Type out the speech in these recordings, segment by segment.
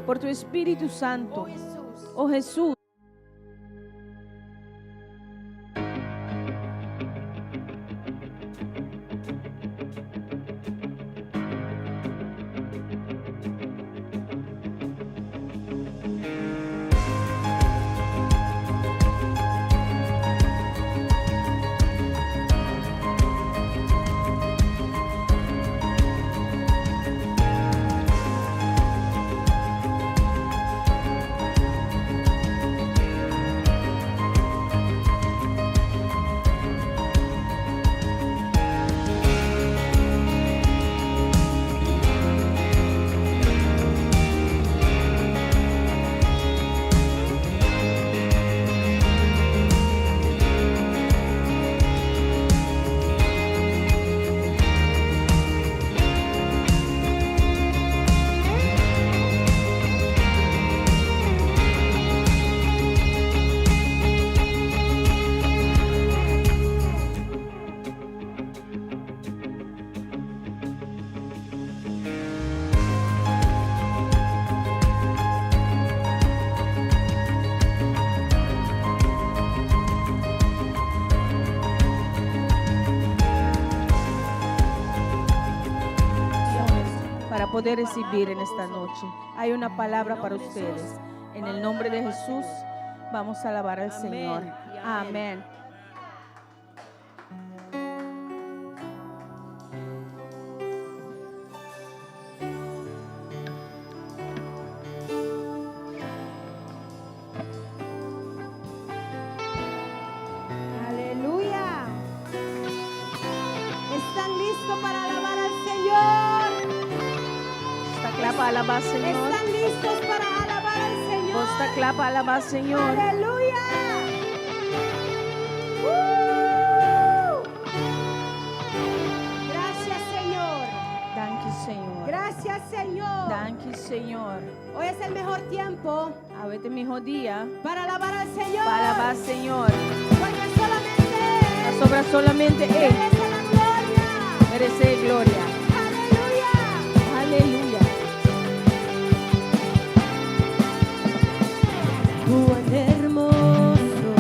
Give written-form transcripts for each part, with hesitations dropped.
por tu Espíritu Santo. Oh Jesús. Oh Jesús. Para poder recibir en esta noche. Hay una palabra para ustedes. En el nombre de Jesús vamos a alabar al Señor. Amén. Aleluya. ¿Están listos para alabar al Señor? Esta clapa alaba al Señor. ¿Están listos para alabar al Señor? Esta clapa alaba al Señor. Aleluya. Gracias, Señor. Danke, Señor. Gracias, Señor. Danke, Señor. Hoy es el mejor tiempo A ver, este mismo día para alabar al Señor. para alabar al Señor. Porque solamente Las Él obras solamente Él merece la gloria. merece gloria. Aleluya. Aleluya. Cuán hermoso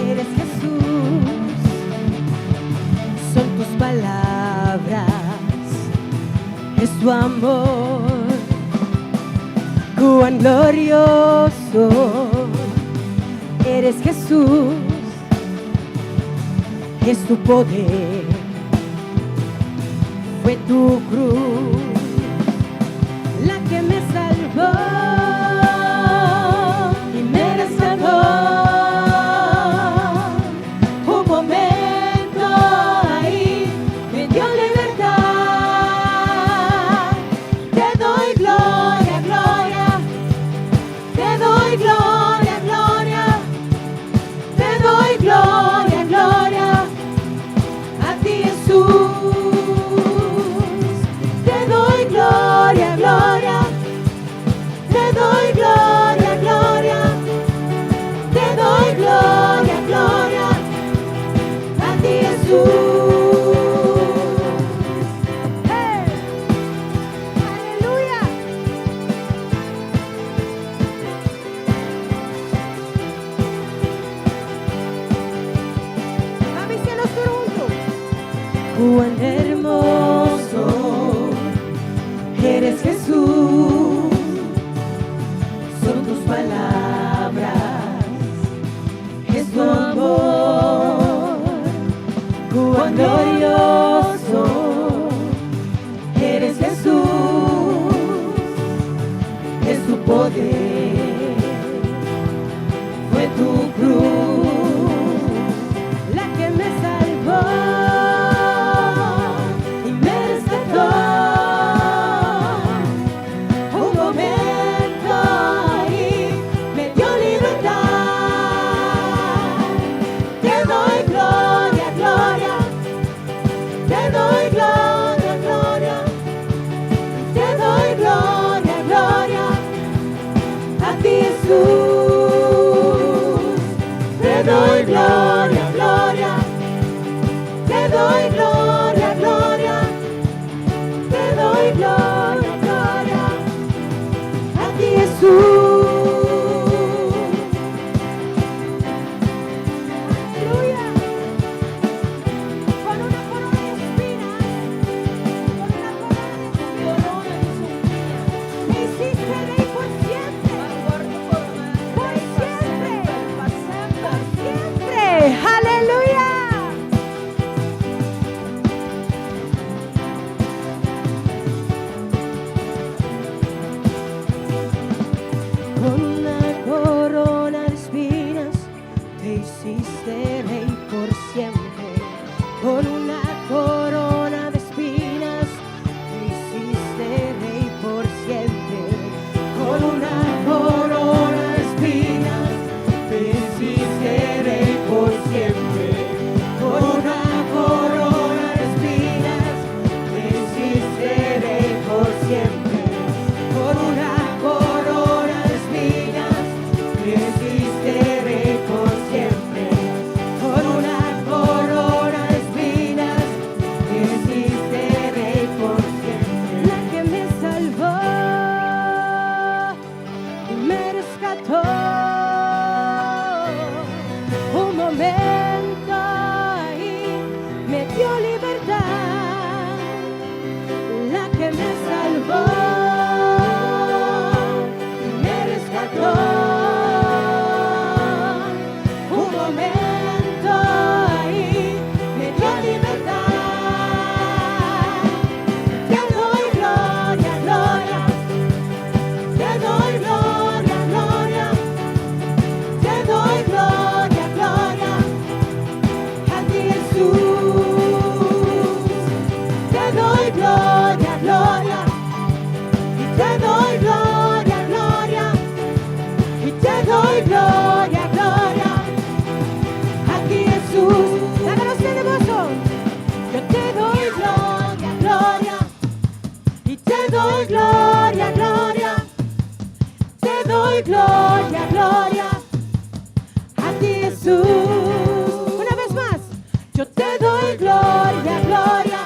eres, Jesús, son tus palabras, es tu amor. Cuán glorioso eres, Jesús, es tu poder, fue tu cruz la que me salvó y me restauró. Un momento ahí me dio libertad. Te doy gloria, gloria, te doy gloria, gloria, te doy gloria, gloria a ti, Jesús. Te doy hiciste rey por siempre, con una corona de espinas, me hiciste rey por siempre, con una corona de espinas, me hiciste rey por siempre, con una corona de espinas, me hiciste rey por siempre, con una corona de espinas, me hiciste rey por siempre, con una corona de espinas, me hiciste rey por siempre. La que me salvó y me rescató, un momento ahí me dio libertad. La que me salvó y me rescató, un momento ahí me dio libertad. Te doy gloria, gloria, te doy gloria, gloria, te doy gloria, gloria, a ti Jesús. Te doy gloria, gloria, y te doy gloria, gloria, y te doy gloria, gloria, a ti Jesús. Dáganos de gozo. Yo te doy gloria, gloria, y te doy gloria, gloria, te doy gloria, gloria, a ti Jesús. Una vez más. Yo te doy gloria, gloria,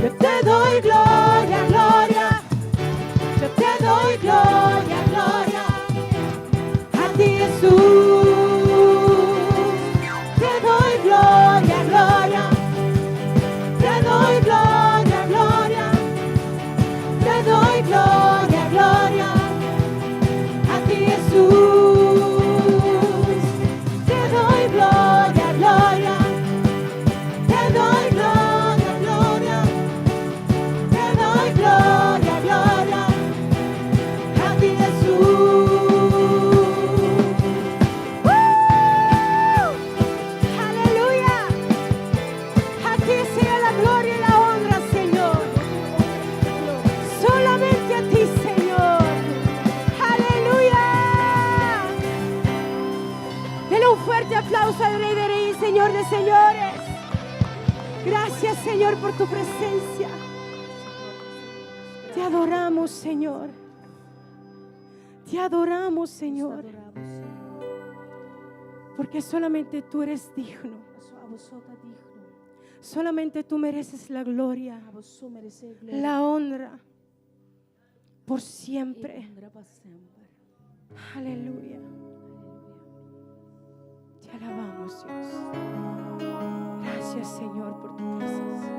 yo te doy gloria, gloria, yo te doy gloria, gloria, a ti Jesús. Te doy gloria, gloria, te doy gloria, gloria, te doy gloria, gloria, a ti Jesús. Te doy gloria, gloria, te doy gloria, gloria, te doy gloria, gloria, a ti Jesús. Aleluya. A ti sea la gloria y la honra, Señor. Solamente a ti, Señor. Aleluya. Denle un fuerte aplauso al Rey de Reyes, Señor de Señores. Gracias, Señor, por tu presencia. Te adoramos, Señor. Te adoramos, Señor, porque solamente tú eres digno. Solamente tú mereces la gloria, la honra por siempre. Aleluya. Te alabamos, Dios. Gracias, Señor, por tu presencia.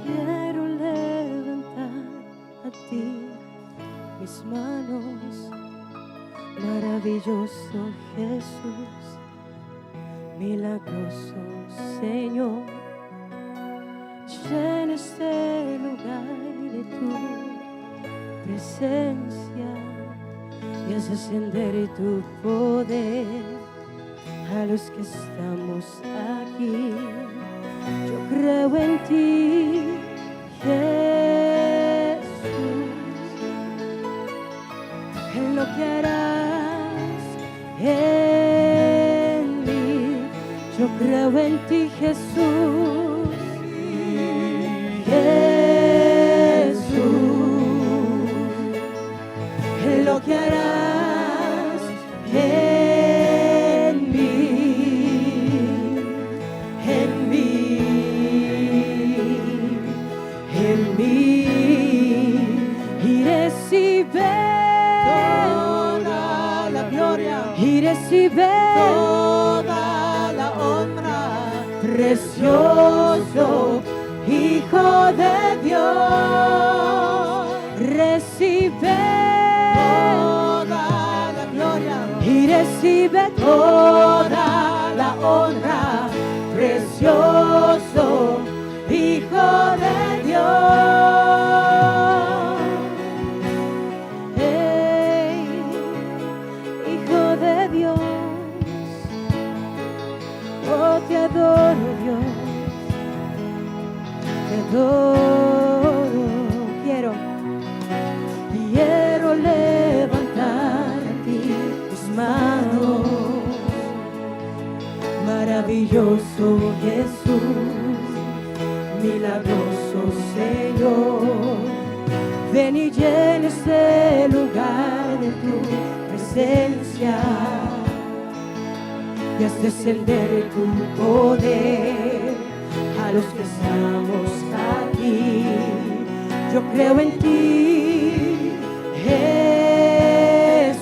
Quiero levantar a ti mis manos, maravilloso Jesús, milagroso Señor. Llena este lugar de tu presencia y haz ascender tu poder a los que estamos aquí. Yo creo en ti, Jesús, en lo que harás en mí. Yo creo en ti, Jesús. Jesús, en lo que harás en mí, en mí, en mí, y recibe toda la gloria, y recibe toda la honra, precioso Hijo de Dios. Recibe toda la gloria y recibe toda la honra, precioso Hijo Hijo de Dios. Hey, Hijo de Dios. Oh, te adoro, Dios. Te adoro. Quiero levantar a ti mis manos. Maravilloso Jesús, milagroso Señor, ven y llena este lugar de tu presencia y haz descender tu poder a los que estamos aquí. Yo creo en ti, Jesús,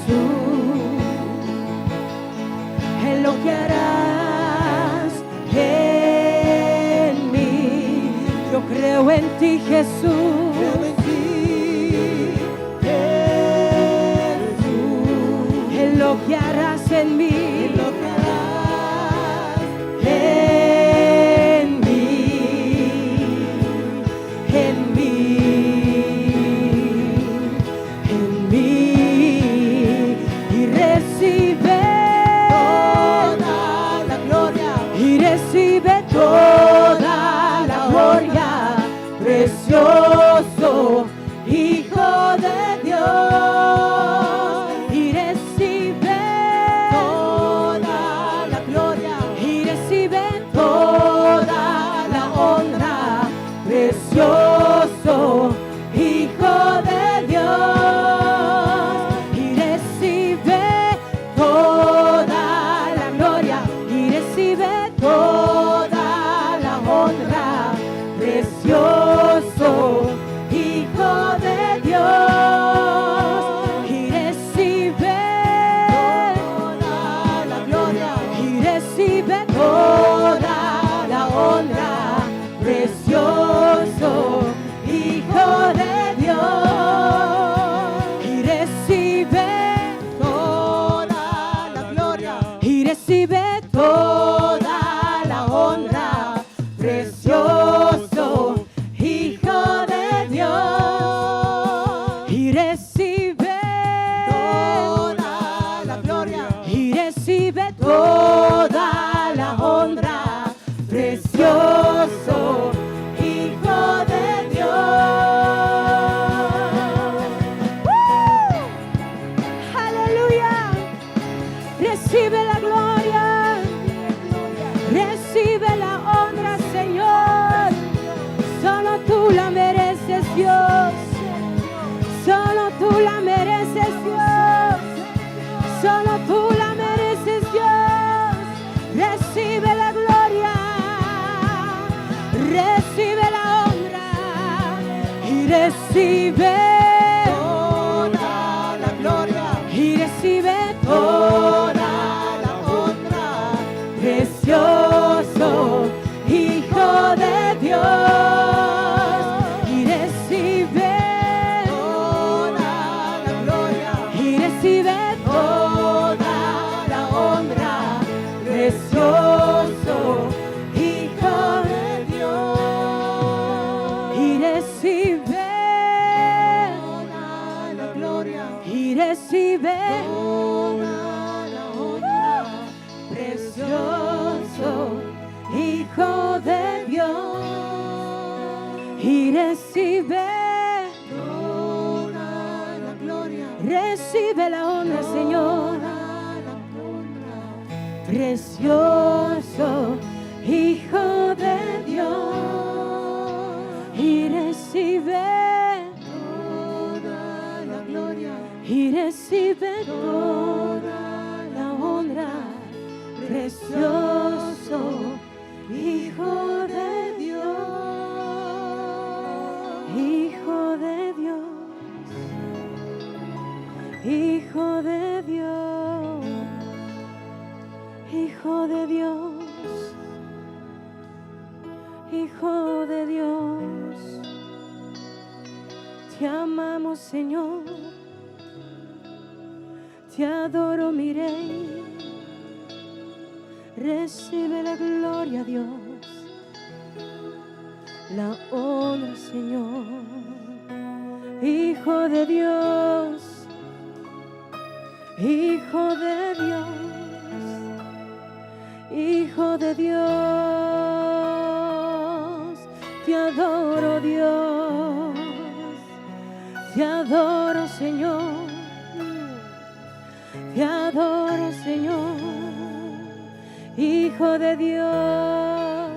en lo que harás en mí. Yo creo en ti, Jesús. Creo en ti, Jesús, en lo que harás en mí. En lo que harás en mí. En mí. En mí. Y recibe toda la gloria. Y recibe toda la gloria. Precioso Hijo de Dios. Y recibe toda la gloria. Y recibe toda la honra. Precioso Hijo de Dios. Y recibe toda la gloria. Y recibe toda la honra. Precioso Hijo de Dios. Y recibe toda la gloria. Y recibe toda la honra. Precioso Hijo de Dios. Y recibe toda la gloria. Y recibe toda la honra. Precioso Hijo de Dios. Y recibe toda la gloria. Y recibe toda la honra. Precioso Hijo de Dios. Aleluya. Recibe la gloria. Recibe la honra, Señor. Solo tú la mereces, Dios. Solo tú la mereces, Dios. Solo tú la mereces, Dios. Recibe la gloria. Recibe la honra. Y recibe toda la gloria. Y recibe toda la honra. Precioso Hijo de Dios. Y recibe toda la gloria. Y recibe toda la honra. Precioso Hijo de Dios. Y recibe toda la gloria. Y recibe toda la honra. Precioso Hijo de Dios. Y recibe toda la gloria. Recibe la honra, Señor. Precioso Hijo de Dios. Y recibe toda la gloria. Y recibe toda la honra. Precioso Hijo de Dios. Hijo de Dios. Hijo de Dios. Hijo de Dios. Hijo de Dios. Te amamos, Señor. Te adoro, mi Rey. Recibe la gloria, Dios. la honra, Señor. Hijo de Dios, Hijo de Dios, Hijo de Dios, te adoro, Dios, te adoro, Señor, te adoro, Señor. Hijo de Dios,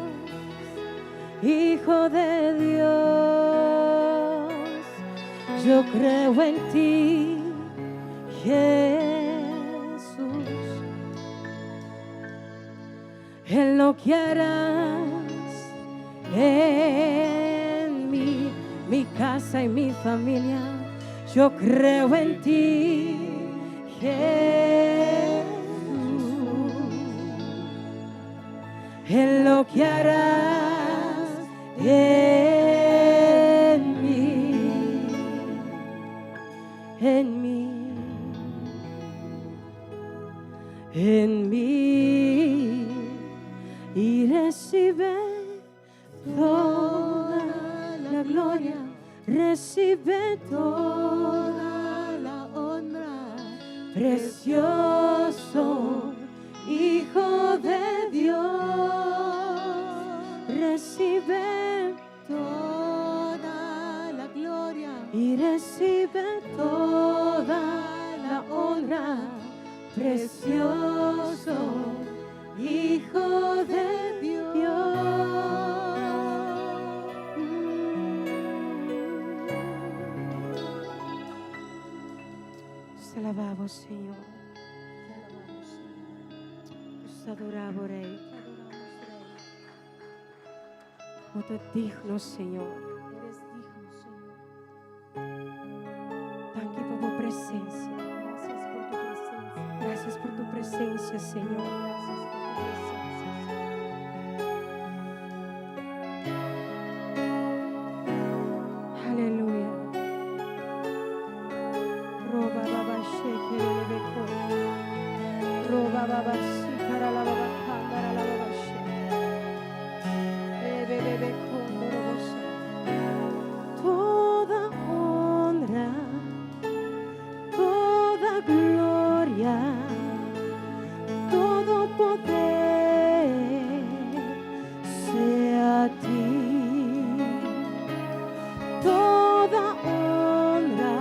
Hijo de Dios, yo creo en ti, Jesús, en lo que harás en mí, mi casa y mi familia. Yo creo en ti, Jesús, en lo que harás en mí, en mí, en mí, y recibe toda la gloria, recibe toda la honra, precioso Hijo de Dios, recibe toda la gloria y recibe toda la honra, precioso Hijo de Dios. Te alabamos, Señor. Te adoramos, Rey. Oh, tú digno, Señor. Eres digno, Señor. Thank you por tu presencia. Gracias por tu presencia. Gracias por tu presencia, Señor. Gracias por tu presencia. Aleluya. Roba baba shekere lebeko. Roba baba shikara la baba kandara la baba shekere. Bebe kondorosa. Toda honra, toda gloria, todo poder sea a ti. Toda honra,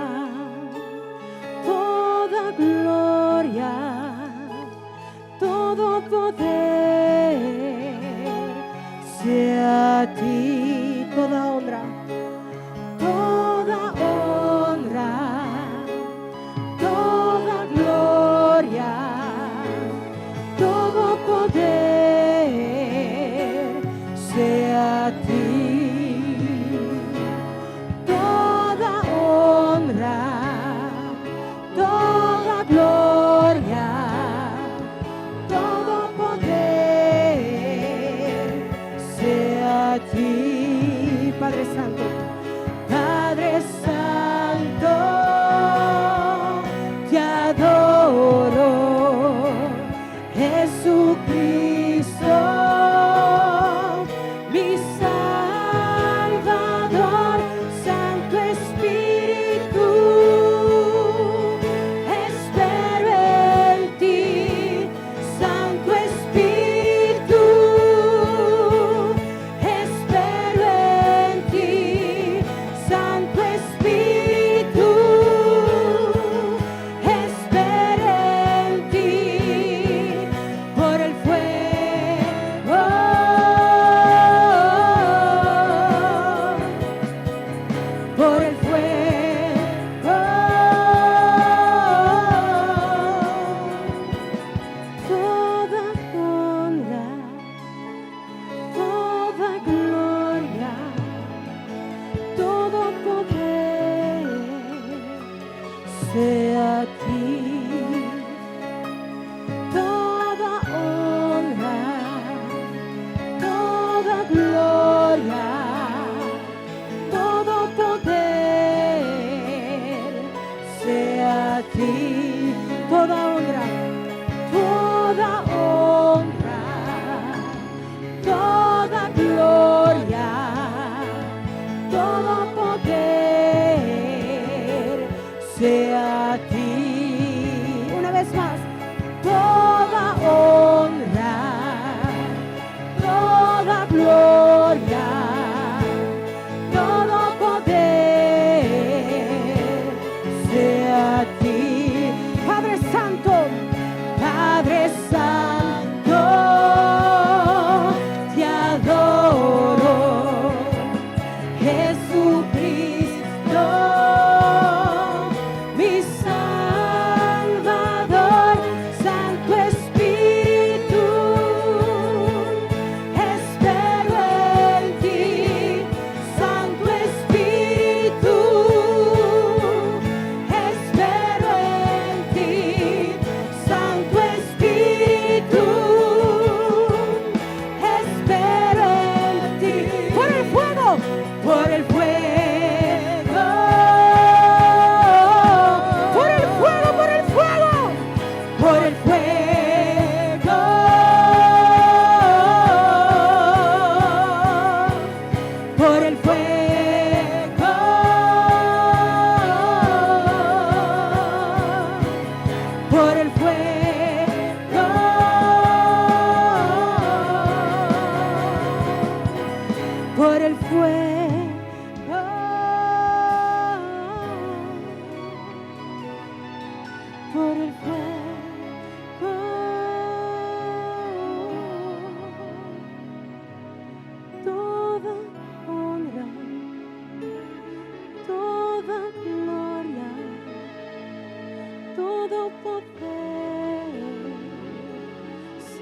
toda gloria, todo poder sea a ti. Toda honra, toda honra, toda gloria, todo poder sea a ti. Toda honra, toda gloria, todo poder sea a ti. Padre Santo, Padre Santo, te adoro, Jesucristo, mi Salvador, Santo Espíritu, espero en ti, Santo Espíritu, espero en ti, Santo Espíritu, espero en ti, por el fuego, por el fuego. Toda honra, toda gloria, todo poder sea a ti. Toda honra, toda gloria, todo poder sea a ti. Toda honra, toda honra, toda gloria,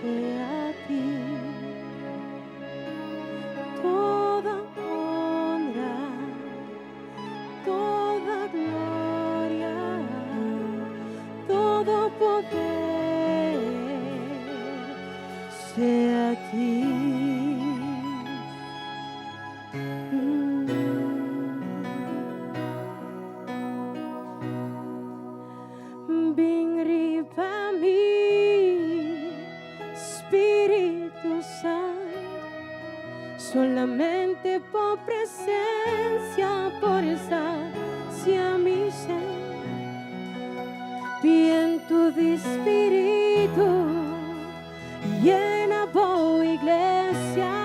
sea a ti toda honra, toda gloria, todo poder sea a ti. Vingripa mi Espíritu Santo, solamente por presencia, por sacia mi ser. Viento de Espíritu, llena por iglesia,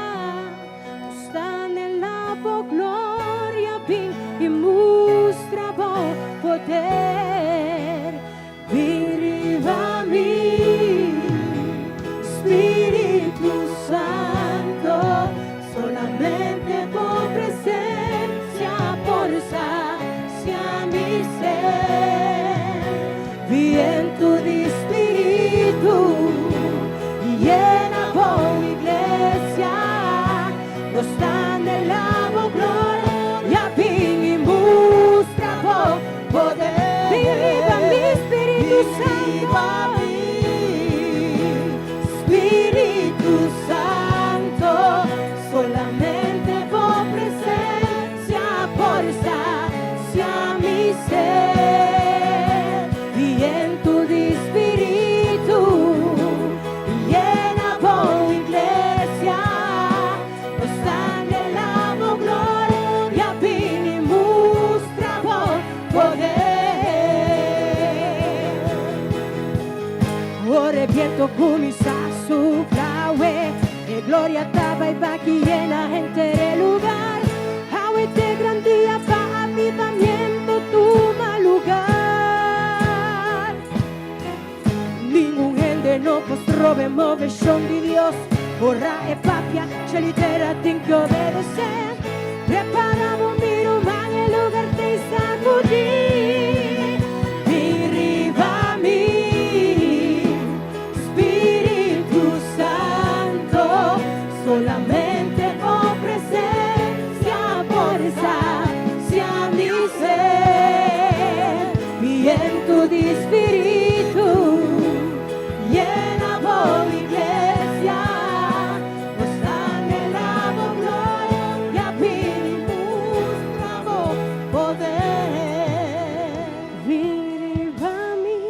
sta nella tua gloria, y muestra por poder. Viriva mi Espíritu Santo, solamente por presencia, por sacia mi ser. Viento de Espíritu, llena por iglesia, no sta nella tua gloria, y muestra por poder. Viriva mi Espíritu Santo, Espíritu Santo, solamente por presencia, por sacia mi ser. Viento de Espíritu, llena por iglesia, no sta nella tua gloria, y muestra por poder. Ora viento comienza a soplar, e gloria tava y va que llena gente el lugar. Agua de gran día va avivamiento tu mal lugar. Ningún gente no robe movesión de Dios. Ora e papia, c'è l'idea tin que obedecer. Preparamos mi rumán el lugar de sacudir. Viriva mi Espíritu Santo, solamente por presencia, por sacia mi ser. Viento de Espíritu, llena por iglesia, no sta nella tua gloria, y muestra por poder. Viriva mi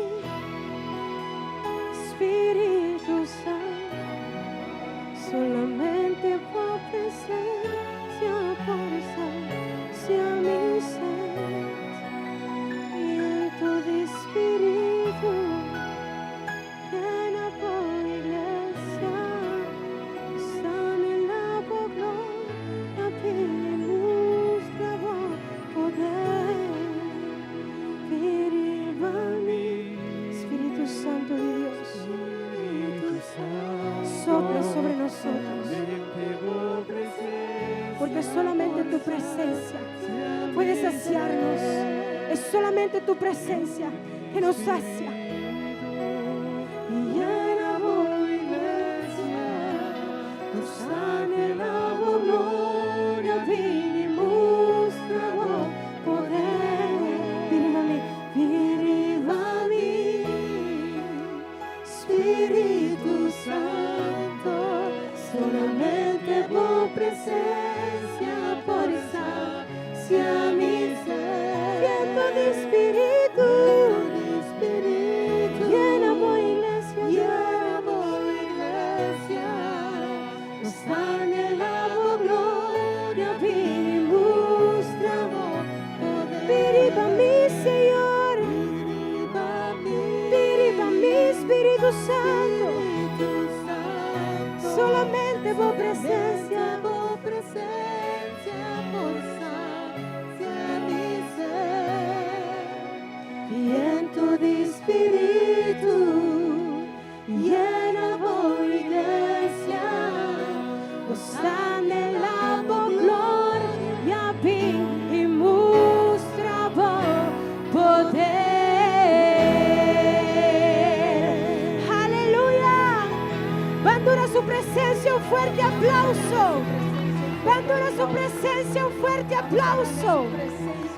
Espíritu Santo, solamente por presencia, por sacia mi ser. Viento de Espíritu, llena por iglesia, sta nella tua gloria, y muestra por poder. Viriva mi Espíritu Santo de Dios, sopla sobre nosotros, porque solamente tu presencia puede saciarnos. Es solamente tu presencia que nos sacia. Y llena por iglesia, nos sta nella tua gloria, y muestra por poder. Viriva mi Espíritu Santo, solamente por presencia, por sacia mi ser. Viento de Espíritu, llena por iglesia, no sta nella tua gloria, y muestra por poder. Viriva mi Señor, viriva mi Espíritu Santo, solamente por presencia, por sacia su presencia un fuerte aplauso. Bendiga su presencia un fuerte aplauso.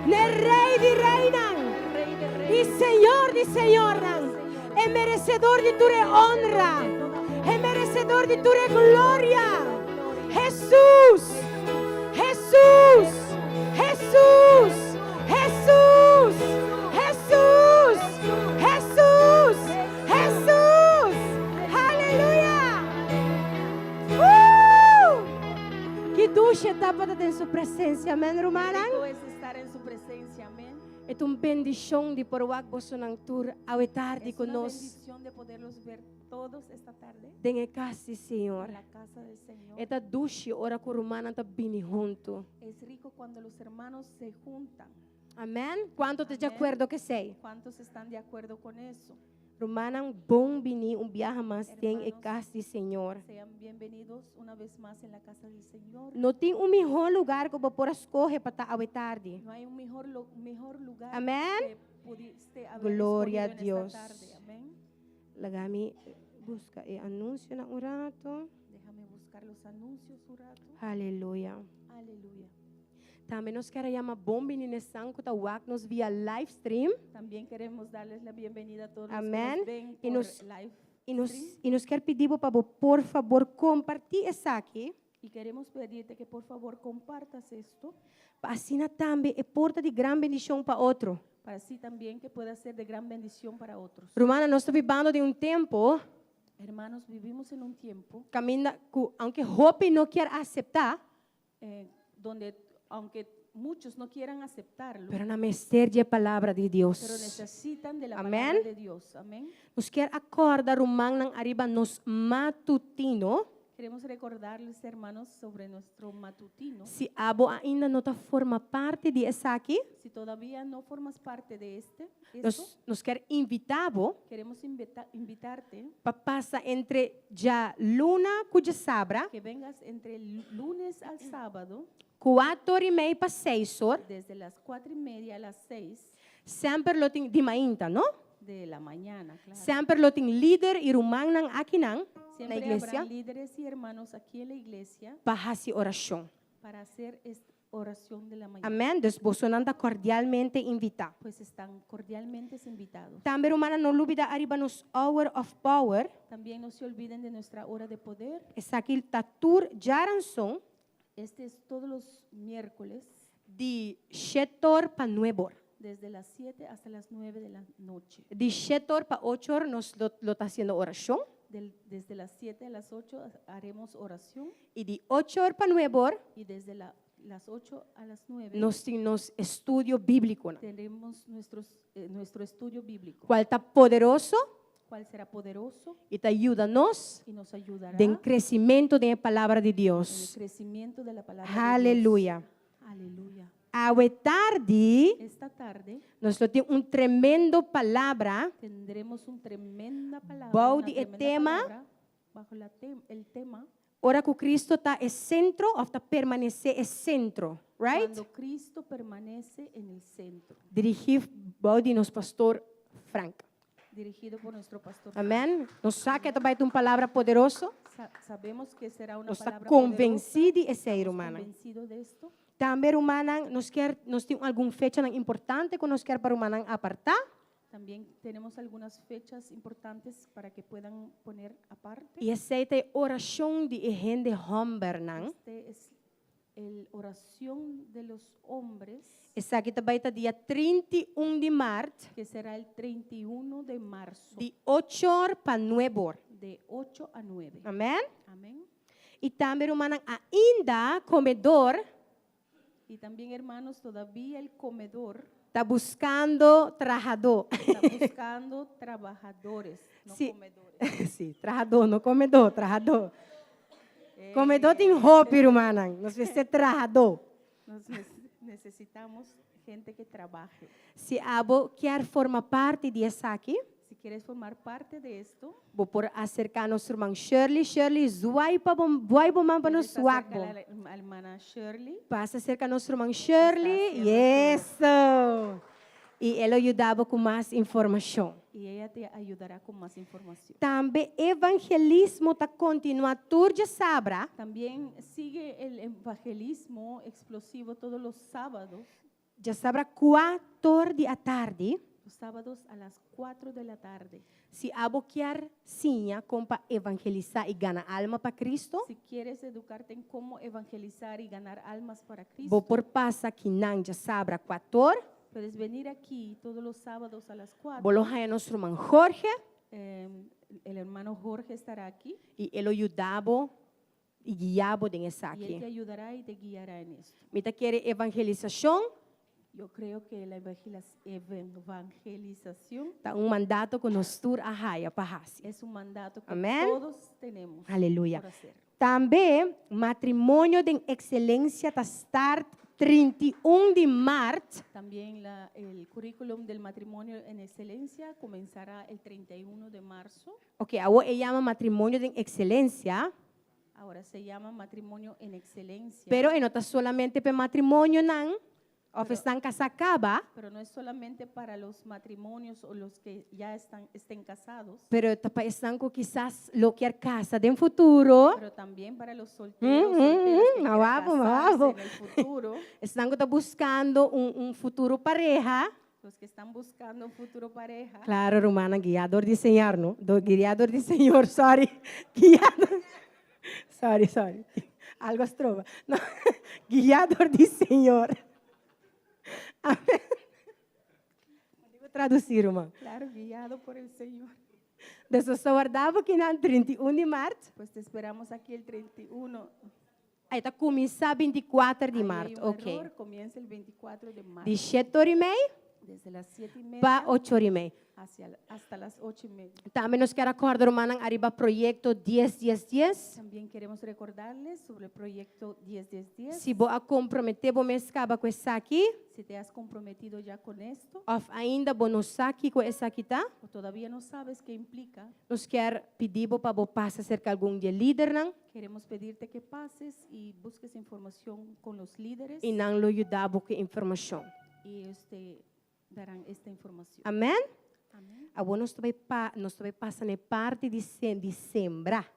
El Rey de reinas y Señor de señoras. Es merecedor de tu honra. Es merecedor de tu gloria. Jesús, Jesús, Jesús, Jesús, Jesús, Jesús, Jesús. Aleluya. Que dulce etapa de su presencia, amén, romana. Rico es estar en su presencia, amén. Es una bendición de poder você não tur awetar de Es una conosco bendición de poderlos ver todos esta tarde dentro casa, Senhor. en la casa del Señor. É dulce ora com romana tá bem junto. Es rico cuando los hermanos se juntan. Amém? Quanto te de Amém. acordo que sei? ¿Cuántos están de acuerdo con eso? Romana bom bini viaje mais tem e Hermanos. casa, Senhor. Sean bienvenidos una vez más en la casa del Señor. Não tem melhor lugar que por escorrer para tá awetarde. No hay un mejor lugar Amén. que pudiste haber Gloria a escogido en Dios. esta tarde. Amén. Lagami busca e anúncio na orato. Déjame buscar los anuncios un rato. Aleluia. Aleluya. Também nós queremos chamar bom bini nessa que tá nos via live stream. También queremos darles la bienvenida a todos Amén. los que nos ven Y por nos- live stream. E nos quer pedir para por favor compartilhar isso aqui. Y queremos pedirte que por favor compartas esto Assim também é porta de grande bendição para outro. para así también que pueda ser de gran bendición para otros. Romana, nós estamos vivendo de tempo, Hermanos, vivimos en un tiempo caminha, aunque Hope não quer aceitar, donde aunque muchos no quieran aceptarlo, pero na mister de palavra de pero Deus. necesitan de la Amén. palabra de Dios. Amén. Nos quer acordar Romang nang arriba nos matutino, Queremos recordarles, hermanos, sobre nuestro matutino. se abo ainda não tá forma parte de essa aqui, Si todavía no formas parte de esto, nos quer invitavo queremos invitarte para passar entre já luna cuja sabra, que vengas entre el lunes al sábado, 4:30 para 6 desde las 4:30 a las 6 sempre lo ting di mainta, no? de la mañana. Claro. Sempre lo ting líder e Romang nang aqui nang na Siempre igreja habrá líderes y hermanos aquí en la iglesia para hasi oração. para hacer esta oración de la mañana. Amém? Dus você não cordialmente invita. Pues están cordialmente invitados. Também Romana não olvida arriba nos hour of power. También no se olviden de nuestra hora de poder. Essa aqui tá tour jaranson Este es todos los miércoles de 7 para 9. desde las 7 hasta las 9 de la noche. De 7 para 8 nos lo está haciendo oración. Desde las 7 a las 8 haremos oración Y de 8 para 9 y desde las 8 a las 9 nos estudio bíblico. ¿No? tendremos nuestro estudio bíblico, Cual está poderoso cual será poderoso y te ayuda-nos y nos ayudará en crecimiento de la palabra de en el Dios. crecimiento de la palabra de Aleluya. Dios. Aleluya. Awe tarde, Esta tarde nos lo tiene un tremendo palabra tendremos una tremenda palabra, Bau una di tremenda tema. palabra bajo el tema ora que Cristo está es centro o está permanecer es centro, right? cuando Cristo permanece en el centro, Dirigir Baudi nos pastor Frank. dirigido por nuestro pastor. Amém? Nos saca também uma palavra poderosa. Sabemos que será una Nos está palabra convencido de ser poderosa, humana. convencido de esto. Também humana nos tem alguma fecha importante que nos quer para humana apartar. También tenemos algunas fechas importantes para que puedan poner aparte. E essa é a oração de gente homem. Este es el oración de los hombres, Essa aqui também está dia 31 de março, que será el 31 de marzo, de 8 para 9. de 8 a 9. Amém? Amén. E também humana ainda comedor Y también, hermanos, todavía el comedor está buscando trabajador. está buscando trabajadores, no Sí. comedores. Sim, trabajador, não comedor, trabajador. Comedor tem hobby, humana. Nós vamos ser trabajador. Necesitamos gente que trabaje. Se abo quer formar parte dessa aqui, Si quieres formar parte de esto, vou por acercar nosso irmão Shirley. Shirley, zuai pa bom, buai bom para puedes nos suak acercar bom. a la hermana Shirley. Passa acerca nosso irmão Shirley. Está Isso. E ela ajudava com mais informação. y ella te ayudará con más información. Também evangelismo está continua turja sabra. También sigue el evangelismo explosivo todos los sábados. Já sabra 4 da tarde. Los sábados a las 4 de la tarde. Se aboquear sinha como para evangelizar e ganhar alma para Cristo. Si quieres educarte en cómo evangelizar y ganar almas para Cristo, Vou por passa que não já sabra 4. puedes venir aquí todos los sábados a las 4. Boloha nosso irmão Jorge El hermano Jorge estará aquí e ele ajudava e guiava nessa y él te aqui. ayudará y te guiará en esto. Mita quer evangelização, Yo creo que la evangelización tá mandato que nós tur a raia para hasi. es un mandato que Amén. todos tenemos Aleluia. por hacer. Também matrimônio de excelência tá start 31 de março. También el currículum del matrimonio en excelencia comenzará el 31 de marzo. Ok, agora ele chama matrimônio de excelência, Ahora se llama matrimonio en excelencia. pero não tá solamente para matrimônio não, ou estão casacaba, Pero no es solamente para los matrimonios o los que ya estén casados, pero tá para estão com quizás lo quer casa de futuro, pero también para los solteros, solteras que quieran mawabo. casarse en el futuro, estão que tá buscando futuro pareja. los que están buscando un futuro pareja. Claro, Romana, guiador de Senhor, não? Guiador de Senhor, sorry. Guiador. Sorry. Algo trova. No. Guiador de Senhor. Amém. Vou traduzir, irmã. Claro, guiado por el Señor. Desde só guardava que na 31 de março. Pues te esperamos aquí el 31. Aí está começar 24 de Ahí hay março, un ok. error, comienza el 24 de marzo. De 7h30 Desde las 7:30 para 8h30. hasta las 8:30. Também nós queremos acordar, Romana, arriba projeto 10-10-10. También queremos recordarles sobre el proyecto 10-10-10. Se vou a comprometer, vou me escapa com essa aqui. Si te has comprometido ya con esto Ou ainda vou não aqui com essa aqui, tá? o todavía no sabes qué implica, Nós quer pedir para você passar cerca algum de líder, não? queremos pedirte que pases y busques información con los líderes E não lhe ajudar com informação. y ellos te darán esta información. Amém? Amén. Agora nós também passando parte de sembrar.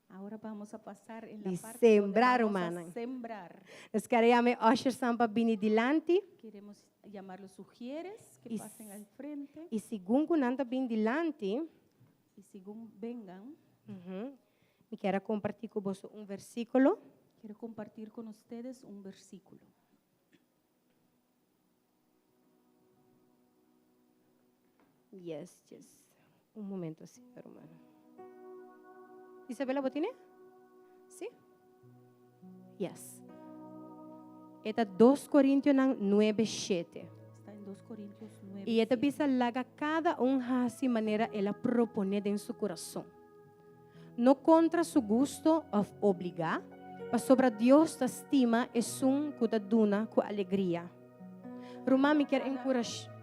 Ahora vamos a pasar en la De parte sembrar, donde vamos hermana. a sembrar. Nós queremos Osher Sampa bini dilante. Queremos llamarlos sugieres que Y pasen al frente E segundo nanta bem dilante, y según vengan, me quero compartilhar com você versículo. quiero compartir con ustedes un versículo. Yes. Momento, assim, hermana. Isabela, você tem? Sim? Yes. Eta 2 Coríntios 9:7. Está en 2 Corintios 9. E esta bisa laga cada hasi maneira ela propone em seu coração. Não contra seu gosto ou obrigar, mas sobre Deus da estima e que duna com alegria. Romã me quer encorajar.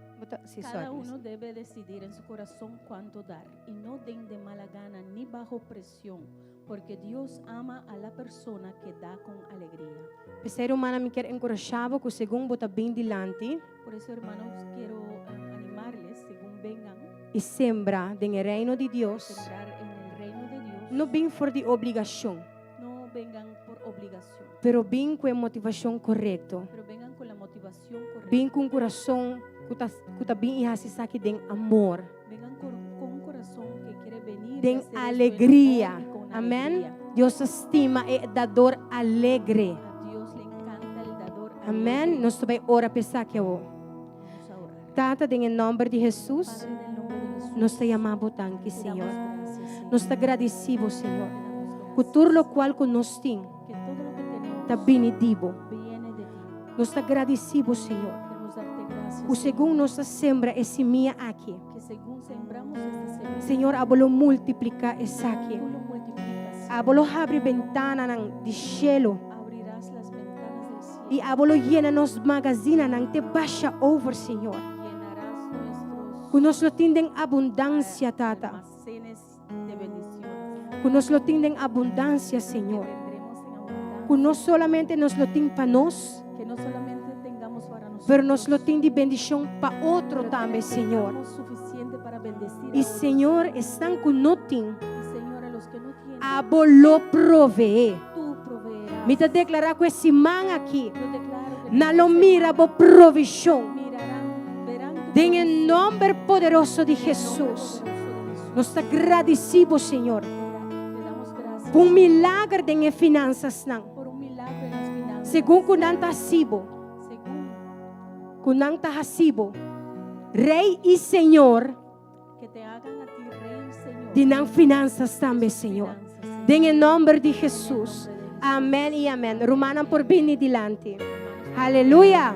Cada uno debe decidir en su corazón cuánto dar y no den de mala gana ni bajo presión, porque Dios ama a la persona que da con alegría. Ser humana me quer encorajar que segundo bota bem dilante Por eso, hermanos, quiero animarles, según vengan, e sembrar no reino de Deus, sembrar en el reino de Dios. não bem por de obrigação, No vengan por obligación, pero bem com a motivação correta, pero vengan con la motivación correcta. bem com o coração que tá bem e hasi saque den amor. Vengan con un corazón que quiere venir Den a hacer esto en alegria. amor y con Amém? alegría. Deus estima e dador alegre. A Dios le encanta el dador Amém? alegre. Nós também ora pensar que eu. Vamos a orar. Tata, em nome de Jesus, Padre, en el nombre de Jesús, nós te amamos tanto, te damos Senhor. gracias, Señor. Nós te agradecemos, Senhor. Te damos Por gracias. tudo o qual que nós temos, Que todo lo que tenemos está benedido. viene de ti. Nós te agradecemos, Senhor. Queremos darte gracias, O Señor, segundo nossa sembra é semia aqui. que según sembramos esta semilla, Senhor, abolo multiplica essa aqui. tú lo multiplicas, Abolo abre ventana de cielo. abrirás las ventanas del cielo, E abolo llena nos magazina nang te baixa over, Senhor. llenarás nuestros Que nós lo tindem abundância, Tata. almacenes de bendiciones, Que nós lo tindem abundância, Senhor. que tendremos en abundancia, Que não solamente nos lo tem para nós, que no solamente tengamos para nosotros, pero nos lo tiene de bendición para otro Pero también, Señor. tenemos suficiente para bendecir a Y otros. Señor, están con nothing, Y Señor, a los que no tienen, abo lo provee. tú proveerás. Me te declarar con ese man aquí, Yo declaro que na lo esta mira semana bo provisión. mirarán, verán tu En el provisión. nombre poderoso de En el nombre Jesús, poderoso de Jesús. nos agradecemos, Señor, Te damos gracias por un milagre de finanzas, nan. por un milagro en las finanzas. Según kunanta hasibo, Según kunanta hasibo, Rey y Señor, que te hagan a ti rey, Señor. de nan finanzas también, sus Señor. finanzas, Señor. En el nombre de En el Jesús. nombre de Jesús. Amén y amén. Romanan por bien delante. Aleluya.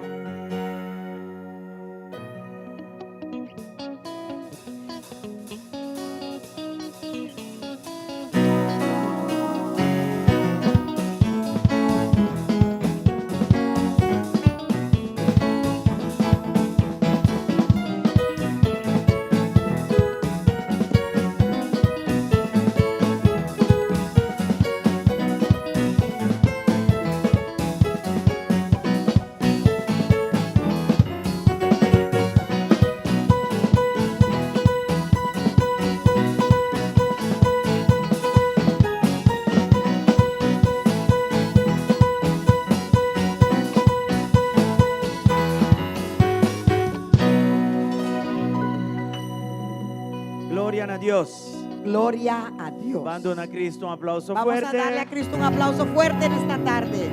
Gloria a Dios. Gloria a Dios. Dando a Cristo un aplauso Vamos fuerte. a darle a Cristo un aplauso fuerte en esta tarde.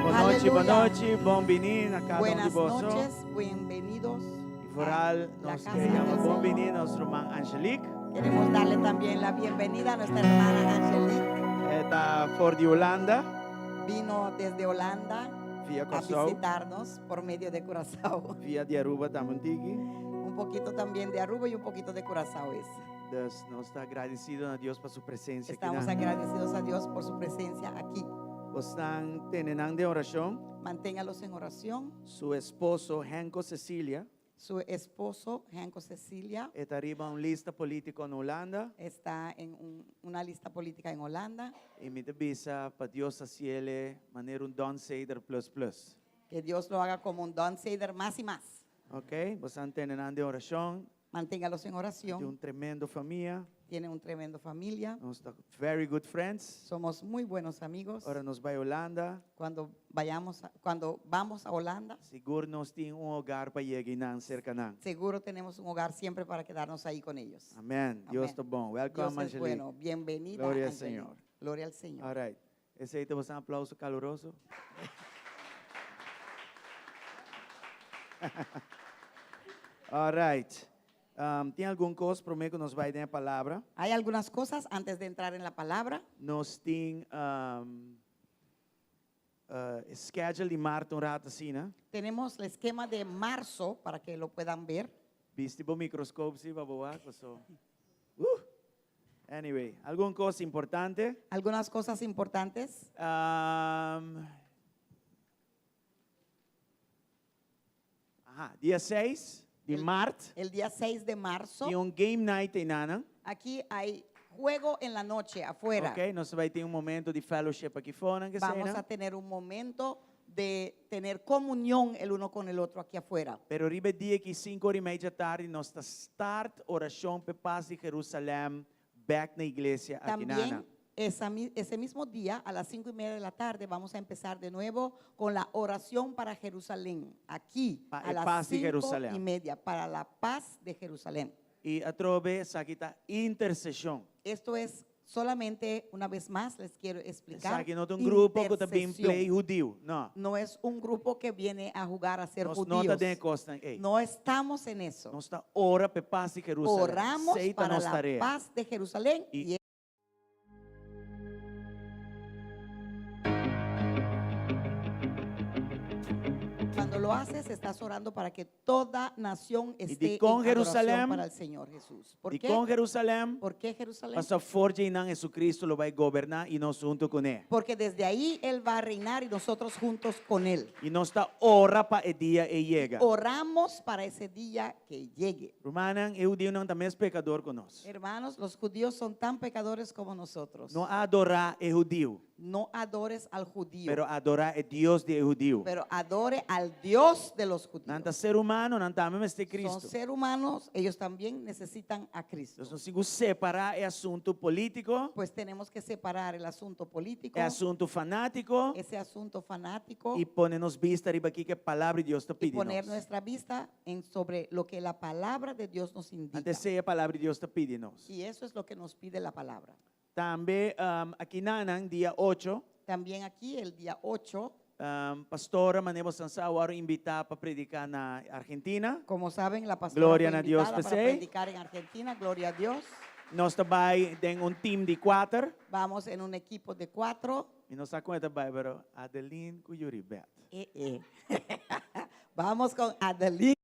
Boa Aleluya. noite, bom menino a cada Buenas de vosotros. noches, bienvenidos. Y foral, La nos casa queremos del bom Señor. menino, nuestro hermano Angelique. Queremos darle también la bienvenida a nuestra hermana Angelique. Está for de Holanda, Vino desde Holanda via a Curaçao, visitarnos por medio de Curazao. via de Aruba Tamuntigi. Un poquito también de Aruba y un poquito de Curazao es. Dus nos está agradecido a Dios por su presencia aquí. Estamos agradecidos a Dios por su presencia aquí. Están teniendo de oración. Manténgalos en oración. Su esposo, Henko Cecilia, Su esposo, Henko Cecilia, está arriba en lista política en Holanda. está en una lista política en Holanda. Y me avisa para Dios hacerle manera un Don Seder plus plus. Que Dios lo haga como un Don Seder más y más. Ok, están teniendo de oración. Manténgalos en De oración. un tremendo familia. Tienen un tremendo familia. Nos está very good friends. Somos muy buenos amigos. Ahora nos va a Holanda. Cuando vamos a Holanda, Seguro nos tiene un hogar para llegar cerca. seguro tenemos un hogar siempre para quedarnos ahí con ellos. Amén. Dios está bueno. Dios Welcome, es Angelique. bueno. Bienvenida. Gloria al Angelique. Señor. Gloria al Señor. All right. Ese ahí te va a dar un aplauso caluroso. All right. ¿Tiene algún cosa para mí que nos va a dar palabra? Hay algunas cosas antes de entrar en la palabra. Nos tiene schedule de Marta un rato así, ¿no? Tenemos el esquema de marzo para que lo puedan ver. Viste por microscopio, sí, va a boar, so. Anyway, ¿alguna cosa importante? Algunas cosas importantes. Día 6 de marzo, El día 6 de marzo. y un game night en Nana. Aquí hay juego en la noche afuera. Ok, nos va a tener un momento de fellowship aquí fuera. Que Vamos sea, a tener un momento de tener comunión el uno con el otro aquí afuera. Pero arriba día que 5:30 da tarde, nos está start oración para paz de Jerusalén, back na iglesia aquí Nana. También ese mismo día a las 5:30 de la tarde vamos a empezar de nuevo con la oración para Jerusalén. Aquí a Paz las de Jerusalén. 5:30 para la paz de Jerusalén. Y a través aquí está intercesión. Esto es solamente, una vez más, les quiero explicar. Aquí no es un grupo que también intercesión. play judío, no. No es un grupo que viene a jugar a ser Nos no judíos. está de costa, No estamos en eso. nos está ora para paz de Jerusalén. Oramos Aceita para nos la tarea. paz de Jerusalén Y- y cuando lo haces estás orando para que toda nación esté con en Jerusalén, adoración para el Señor Jesús. ¿Por Y qué? con Jerusalén, ¿Por qué Jerusalén? hasta forja en Jesucristo lo va a gobernar y nos junto con él. Porque desde ahí Él va a reinar y nosotros juntos con Él. Y nos está ora para el día que llega. Oramos para ese día que llegue. Romanan, el judío no también es pecador con nosotros. Hermanos, los judíos son tan pecadores como nosotros. No adorar el judío, No adores al judío, pero adorar el Dios del judío. pero adore al Dios de los judíos. Nanta ser humano, nanta mesmo este Son Cristo. seres humanos, ellos también necesitan a Cristo. Nós não conseguimos separar o assunto político, Pues tenemos que separar el asunto político, o assunto fanático, ese asunto fanático, e ponernos vista riba aqui que a palavra de Deus está y pedindo. poner nuestra vista en sobre lo que la palabra de Dios nos indica. Antes sei a palavra de Deus está pedindo. Y eso es lo que nos pide la palabra. Também aqui nanang dia 8, También aquí el día 8, pastora Manebo Sansawaro invitar para predicar na Argentina. como saben, la pastora Gloria fue a Dios, invitada para pasei. predicar en Argentina. Gloria a Dios. Nós também tem team de 4 Vamos en un equipo de 4. e nós está com também, pero Adeline Cuyuribet. Vamos con Adeline.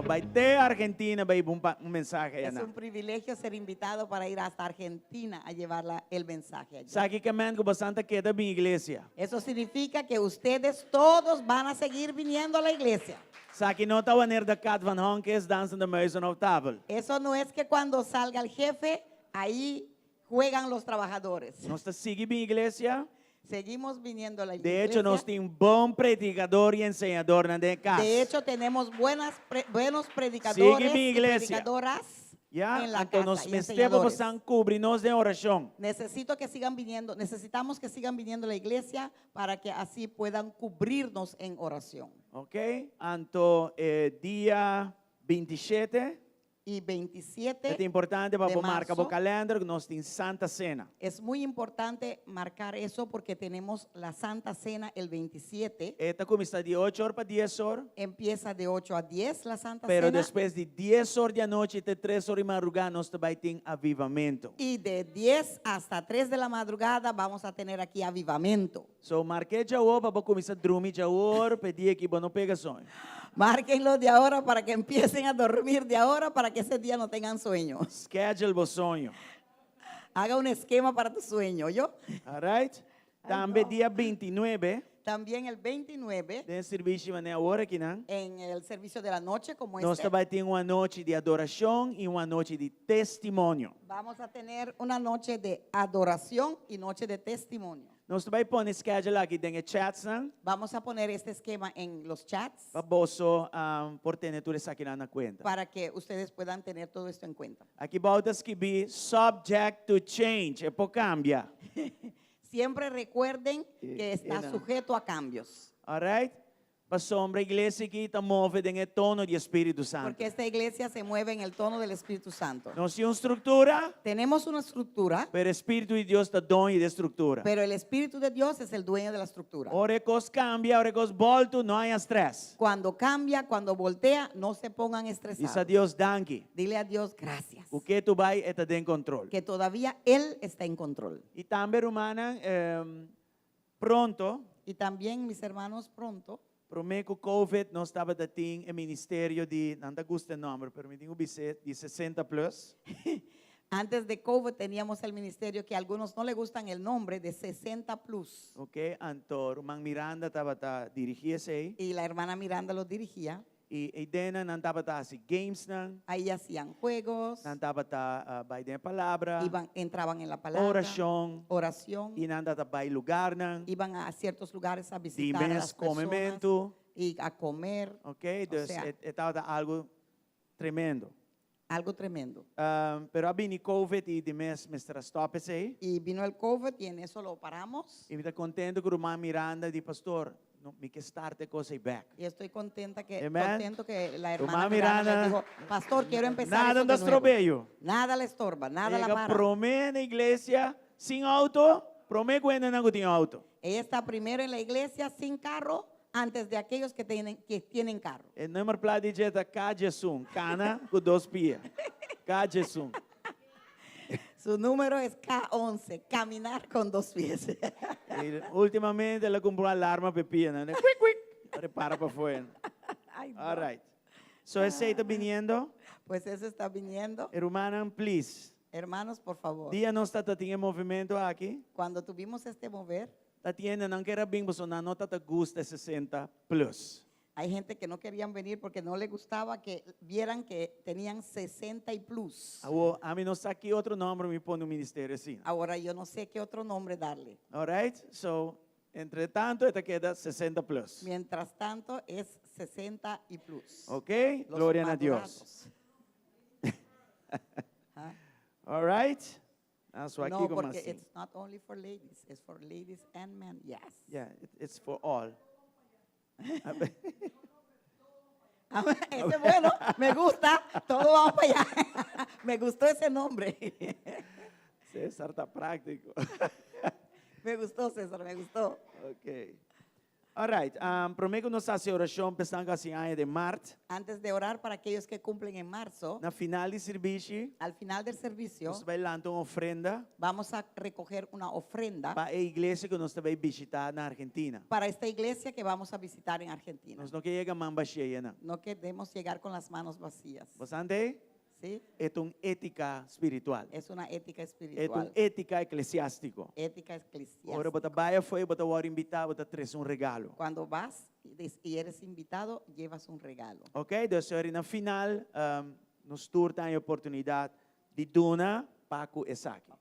Vai ter Argentina, vai mensaje Es aí. un privilegio ser invitado para ir hasta Argentina a llevar el mensaje allá. Sabe que man ko bastante queda minha igreja. Eso significa que ustedes todos van a seguir viniendo a la iglesia. Sabe que não está wanneer de kat van Honkes dansen de muizen op tafel. Eso no es que cuando salga el jefe, ahí juegan los trabajadores. Nós está sigue minha igreja. Seguimos viniendo a la De iglesia. hecho, nós tem bom predicador e ensinador na de casa. De hecho, tenemos buenos predicadores Sigue mi y iglesia. predicadoras Ya, en la então casa nós y mestemos enseñadores. san cubrir-nos de oração. Necesitamos que sigan viniendo a la iglesia para que así puedan cubrirnos en oración. Ok? Anto dia 27 Y 27, é importante para de marcar março. o calendário que nós tem Santa Cena. es muy importante marcar eso porque tenemos la Santa Cena el 27. Esta começa de 8 horas para 10 horas, Empieza de 8 a 10 la Santa pero Cena. depois de 10 horas da noite até 3 horas de madrugada, nós também tem avivamento. Y de 10 hasta 3 de la madrugada vamos a tener aquí avivamiento. So, marquei já hoje para começar a dormir já hoje, pedir que não pega sonho. Márquenlo de ahora para que empiecen a dormir de ahora para que ese día no tengan sueño. Schedule o sonho. Haga un esquema para tu sueño, ¿yo? Alright? Também dia 29, También el 29 tem serviço na hora aqui, não? en el servicio de la noche como Nós este. também temos uma noite de adoração e uma noite de testemunho. Vamos a tener una noche de adoración y noche de testimonio. Nós também põe schedule aqui tem chats, não? Vamos a poner este esquema en los chats Para você por ter tudo isso aqui na conta. para que ustedes puedan tener todo esto en cuenta. Aqui volta que be subject to change, é por cambia. Siempre recuerden que está Era. sujeto a cambios. Alright? Para sombra a igreja aqui está movida em tono de Espírito Santo. Porque esta iglesia se mueve en el tono del Espíritu Santo. Nós temos estrutura, Tenemos una estructura, pero o Espírito de Deus está dono de estrutura. pero el Espíritu de Dios es el dueño de la estructura. Ora cos cambia, ora cos volta, não há estresse. Cuando cambia, cuando voltea, no se pongan Isso a estresados. Deus danke. Dile a Dios gracias, O que tu vai está em controle. que todavía Él está en control. E também, humana, pronto, Y también, mis hermanos, pronto, para mim que o COVID não estava da tem o ministério de, não te gusta o nome, pero me tenho de 60 plus. antes de COVID teníamos el ministerio que a algunos no le gustan el nombre de 60 plus. Ok, então, Romang Miranda estava dirigindo-se aí. Y la hermana Miranda los dirigía. E Dena não estava assim games não, Ahí hacían juegos, não estava vai de palavra, entraban en la palabra, oração, oración, e não estava vai lugar não, iban a ciertos lugares a visitar a dimes las personas comimento, y a comer, ok, dus sea, estava algo tremendo. algo tremendo. Pero abini COVID e de mes mestra stop aí. Y vino el COVID y en eso lo paramos. E me está contento que o Romang Miranda de pastor, no me que starte cosa back. Y estoy contento que Amen. la hermana Román Miranda Miranda, le dijo, pastor, quiero empezar Nada eso de andas nuevo". trobeio. Nada le estorba, nada la Ega para. promete na igreja sem auto, promete que ainda não tem auto. Ella está primero en la iglesia sin carro antes de aquellos que tienen carro. E número plá de jeta Kajesum, cana com 2 pies. Kajesum. Su número es K11, caminar con 2 pies. E ultimamente ela comprou alarma pepina, né? Quick, quick. Prepara para fora. Ay, no. All right. So esse está viniendo. Pues eso está viniendo. Hermana, please. Hermanos, por favor. Dia não está tendo movimento aqui. Cuando tuvimos este mover, Tatiana, não quero bem, você não está gusta 60 plus. Hay gente que no querían venir porque no les gustaba que vieran que tenían 60 y plus. A mim não está aqui outro nome me põe no ministério assim. Ahora yo no sé qué otro nombre darle. Alright? So, entretanto, esta queda 60 plus. Mientras tanto es 60 y plus. Ok? Los Glória a Deus. madurados. Ah, Alright? Ah, só aqui No, como porque assim. it's not only for ladies, it's for ladies and men. Yes. Yeah, it's for all. Ese es bueno, me gusta, todos vamos para allá. Me gustó ese nombre. César está prático. Me gustó, César, me gustó. Ok. Alright, prometo nos fazer oração pensando assim ano de março. Antes de orar para aquellos que cumplen en marzo, Na final de serviço, al final del servicio, nós vai lançar uma ofrenda vamos a recoger una ofrenda para a igreja que nós vai visitar na Argentina. para esta iglesia que vamos a visitar en Argentina. Nós não queremos mamba cheia, não. No queremos llegar con las manos vacías. Você ande? ¿Sí? É uma ética espiritual. Es una ética É uma espiritual, ética eclesiástica. ética Ora, eclesiástica. você vai foi, você vai invitar, você traz um regalo. Cuando vas y eres invitado, llevas un regalo. Ok? Então, na final, nos turta a oportunidade de Duna, Paco e Saki.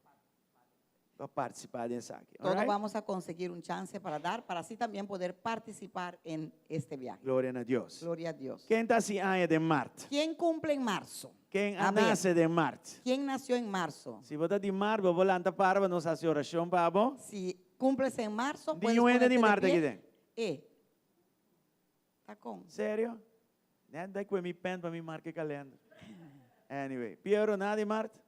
Para participar de Saki. Todos vamos a conseguir un chance para dar, para así también poder participar en este viaje. Glória a Deus. Gloria a Dios. Quem está assim ano de março? ¿Quién cumple en marzo? Quem A ver. nasce de março? ¿Quién nació en marzo? Se você de março, vou lá para nos fazer oração, Pablo. Si cumples en marzo, De puedes 9 de ponerte março pie. aqui dentro. Tacón. Sério? Nada que me pen para me marcar calendário. Anyway, Piero, nada de março?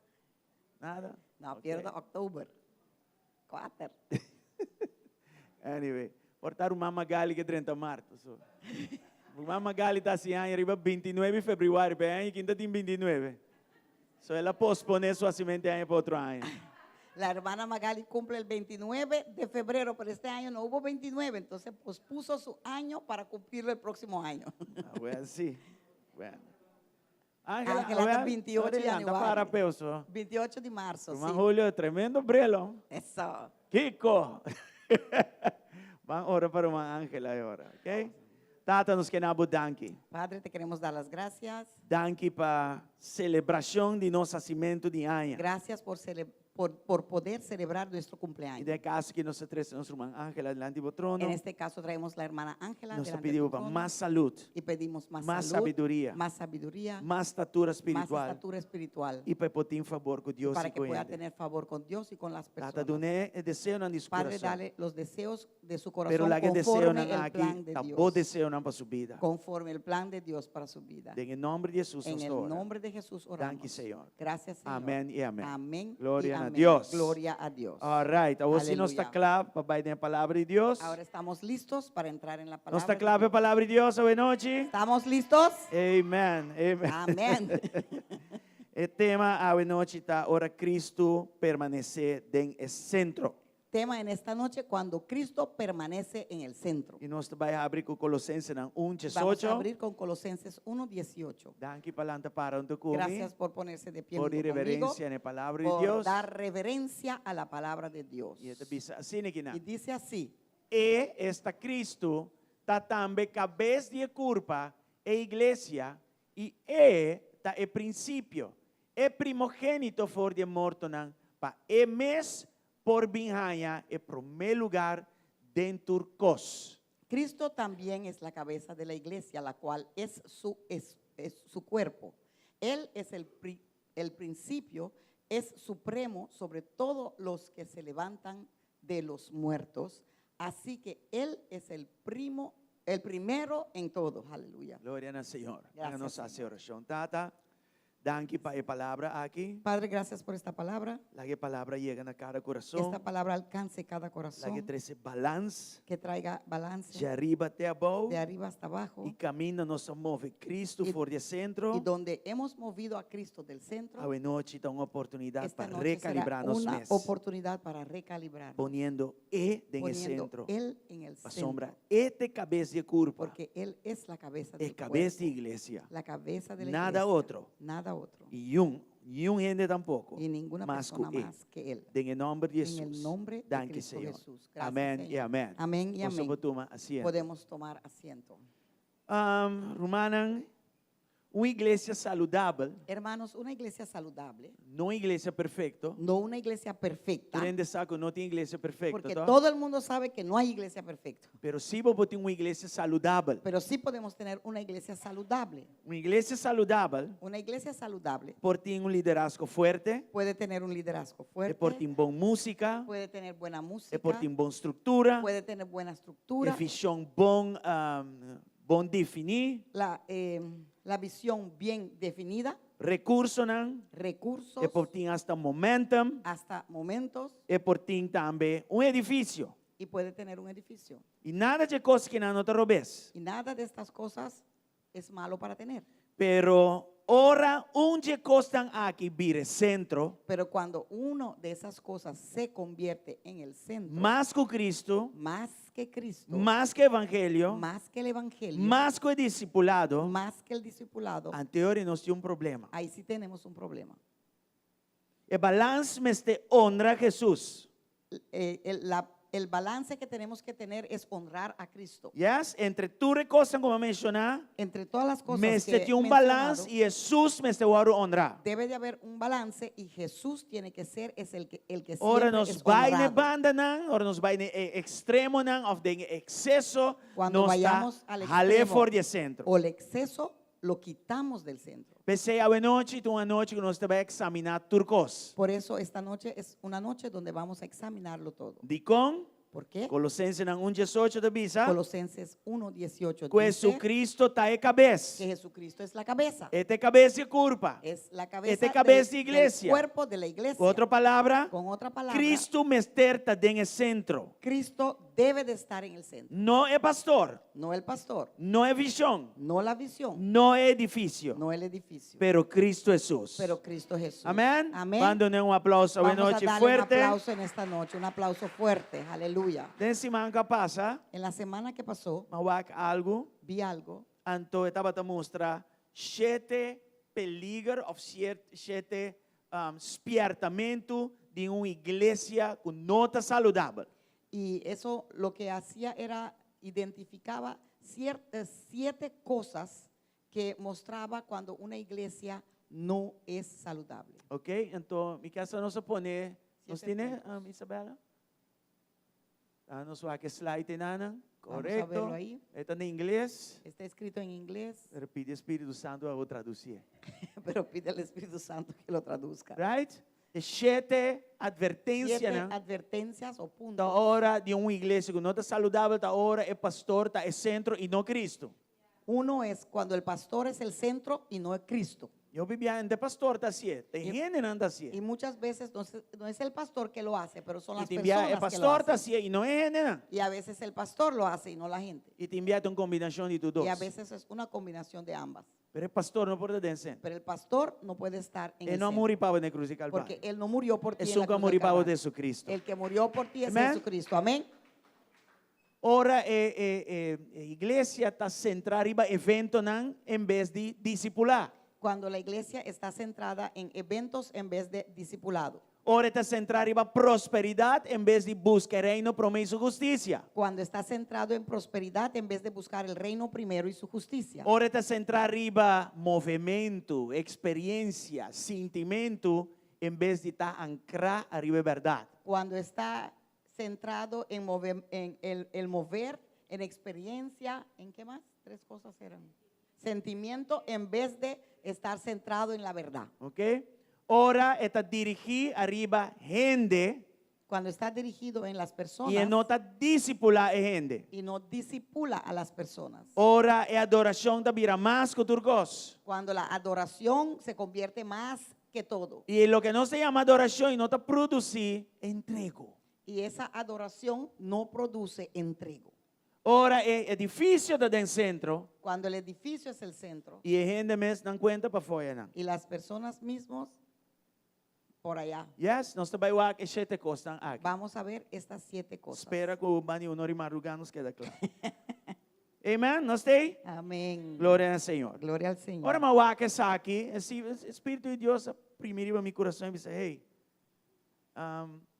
Nada? No, Ok. pierdo octubre. 4. Anyway, portar uma magali que 30 de março. So. Uma magali está assim, arriba 29 de fevereiro, bem, quinta tem 29. So ela pospone sua semente para outro ano. La hermana Magali cumple el 29 de febrero, pero este año no hubo 29, entonces pospuso su año para cumplirlo el próximo año. Ah, well, sí. Bueno. Ángela a ver, está 28 de anda aniversario. para peuso. 28 de marzo, Irmão sí. Julio, tremendo brelo. Eso. Kiko. Vamos orar para uma Ángela agora, ok? Tata, nos queremos danke. Padre, te queremos dar las gracias. Danke para celebração de nosso nascimento de ano. Gracias por poder celebrar nuestro E cumpleaños. de caso que nos traz nossa irmã Ángela delante do trono, En este caso traemos la hermana Ángela nos delante pedimos del para trono mais saúde, y pedimos más más salud, sabiduría, más sabiduría, mais estatura más espiritual estatura espiritual, e para poder favor com Deus para e que com pueda Ele. tener favor con Dios y con las Tata, personas. doné desejo na Padre, coração. dale los deseos de su Pero corazón la que deseo conforme não el plan aqui, de tá bom Dios. desejo não para sua vida. Conforme el plan de Dios para su vida. Em nome de Jesus, En nos el ora. nombre de Jesús oramos. Danke, Senhor. Gracias, Señor. Amém e amém. Amén. y Gloria a amén. Dios. Gloria a Dios. All right, agora se nós está Aleluya. claro para vai a palavra de Deus. Ahora estamos listos para entrar en la Nós palabra. está de claro a Dios. palavra de Deus hoje noite? ¿Estamos listos? Amen. Amen. Amén. O tema hoje noite está ora Cristo permanecer em centro. Tema en esta noche, cuando Cristo permanece en el centro. E nós vai abrir com Colossenses 1:18. Vamos a abrir con Colosenses 1:18. Danke palanta para onde comi. Gracias por ponerse de pie Por junto conmigo, irreverencia na palavra de por Deus. dar reverencia a la palabra de Dios. E bisa assim aqui na. Y dice así: E esta Cristo está também cabeça de curva e igreja e tá o princípio é primogênito for de morto nan pa e mes por binhanha e primeiro lugar dentro cos. Cristo también es la cabeza de la iglesia, la cual es su cuerpo. Él es el principio, es supremo sobre todos los que se levantan de los muertos. Así que Él es el primero en todo. Aleluya. Glória ao Senhor. Gracias, Nossa Senhor. oração. Tata, danke para a palavra aqui. Padre, gracias por esta palabra. La que palavra chega na cada Que coração. esta palabra alcance cada La que corazón, traz balance que traiga balance de arriba até abaixo de arriba hasta abajo. e caminha nos move Cristo Y- for de centro. Y donde hemos movido a Cristo del centro, A noite está uma oportunidade esta para noche será recalibrar nos una meses. oportunidad para recalibrar, Poniendo en el poniendo centro. Él en el A centro, sombra este cabeça de curva. porque Él es la cabeza É del cabeça de cuerpo, igreja. la cabeza de la Nada iglesia, otro. nada otro, E gente tampouco. y ninguna Mas persona que más que Él. em nome de En Jesus. el nombre de Danke, Cristo Senhor. Jesús. Gracias, Amém e Señor. amém. Amén y Você amén. pode tomar asiento. Podemos tomar asiento. Rumanan, uma igreja saudável, Hermanos, una iglesia saludable, não uma igreja perfeita. no una iglesia perfecta, Durante saco não tem igreja perfeita, porque tá? todo el mundo sabe que no hay iglesia perfecta. Pero se você tem uma igreja saudável, Pero sí podemos tener una iglesia saludable. uma igreja saudável, Una iglesia saludable por ter liderazgo forte, puede tener un liderazgo é por ter fuerte, boa música, puede tener buena é música, por ter boa estrutura, puede tener buena é estructura, visão bom definir, la visión bien definida, recursos não, recursos, é por ter hasta momentum, hasta momentos, é por ter também edifício. y puede tener un edificio. E nada de coisa que não te roubes. Y nada de estas cosas es malo para tener. Pero ora onde costan aqui vir centro, Pero cuando uno de esas cosas se convierte en el centro, mais que Cristo, más que Cristo, mais que Evangelho, más que el Evangelio, mais que o discipulado, más que el discipulado, anterior nós tínhamos problema. ahí sí tenemos un problema. O balance este honra a Jesus. El balance que tenemos que tener es honrar a Cristo. Yes? Entre tu recosas, como mencionar, Entre todas las cosas este que tem he balance mencionado, e Jesus me oro honrar. debe de haber un balance y Jesús tiene que ser el que Ora siempre nos es vai na honrado. banda não, ora nos vai no extremo não, of de excesso, Cuando nos está vayamos al jale extremo for de centro. o el exceso lo quitamos del centro. Pensei a noite, uma noite que nós vai examinar turcos. Por eso esta noche es una noche donde vamos a examinarlo todo. De com ¿Por qué? Colossenses 1:18 da bisa, Colosenses 1:18 que dice Jesucristo está que cabeça. Jesucristo es la cabeza. Este cabeça e curva. Es la cabeza Este cabeza del iglesia. cuerpo de la iglesia. Outra palavra, Con otra palabra, Cristo mester está en el centro. Cristo debe de estar en el centro. Não é pastor, No el pastor, não é visão, no la visión, não é edifício, no el edificio, pero Cristo Jesus. pero Cristo Jesús. Amém? Amén. Quando não aplauso a Vamos a noite darle fuerte. un aplauso en esta noche, un aplauso fuerte. Aleluya. Den semana que passa, En la semana que pasó, mawak algo, vi algo. anto estava a mostrar 7 peligros ou 7 espiertamento de uma igreja com nota saudável. Y eso lo que hacía era identificaba 7 cosas que mostraba cuando una iglesia no es saludable. Ok? Então, me casa nós pone, nós 7 tiene, puntos. Isabela? Nós vai que slide nana, Vamos a verlo correto? ahí. Está em inglês. Está escrito en inglés, Repite Espírito Santo a traduzir. pero pide al Espíritu Santo que lo traduzca. Right? É 7 7 advertências, né? advertencias o Da puntos hora de uma igreja que não está saudável, da hora é pastor, está é centro e não Cristo. Uno es cuando el pastor es el centro y no es Cristo. Eu vivia de pastor, está assim. Tem E- gente não está assim. Y muchas veces no es el pastor que lo hace, pero son E las te envia é personas que lo pastor, está hacen. assim, e não é gente não. Y a veces el pastor lo hace y no la gente. E te envia uma combinação de tudo. Y a veces es una combinación de ambas. Pero o pastor não pode descer. Pero el pastor no puede estar en Ele el não centro, muriu para na cruz de Calvário. porque él no murió por ti. É en só la que cruz del muriu para Calvario. Jesucristo. El que murió por ti es Amén. Jesucristo. Amén. Ora, a igreja está centrada em evento não, em vez de discipular. Cuando la iglesia está centrada en eventos en vez de discipulado. Ora está centrada em prosperidade em vez de buscar reino, promessa e justiça. Cuando está centrado en prosperidad en vez de buscar el reino primero y su justicia. Ora está centrada em movimento, experiência, sentimento, em vez de estar ancrado arriba verdade. Cuando está centrado en el mover, en experiencia, ¿en qué más? 3 cosas eran. Sentimiento en vez de estar centrado en la verdad. Ok? Ora está dirigido arriba gente Cuando está dirigido en las personas e não está discipular a gente. y no disipula a las personas. Ora a adoração está vira mais que turcos. Cuando la adoración se convierte más que todo. E o que não se chama adoração e não está produzir entrego. Y esa adoración no produce entrego. Ora é edifício da dentro centro Cuando el edificio es el centro e a gente mesmo não conta para fora não. y las personas mismos por allá. Yes, nós também o que 7 costas aqui. Vamos a ver estas 7 cosas. Espera que o bani honor e maruganos queda claro. Amen, nós tem? Amén. Glória ao Senhor. Gloria al Señor. Ora, mas o que está aqui, esse Espírito de Deus primeiro meu coração e disse, hey,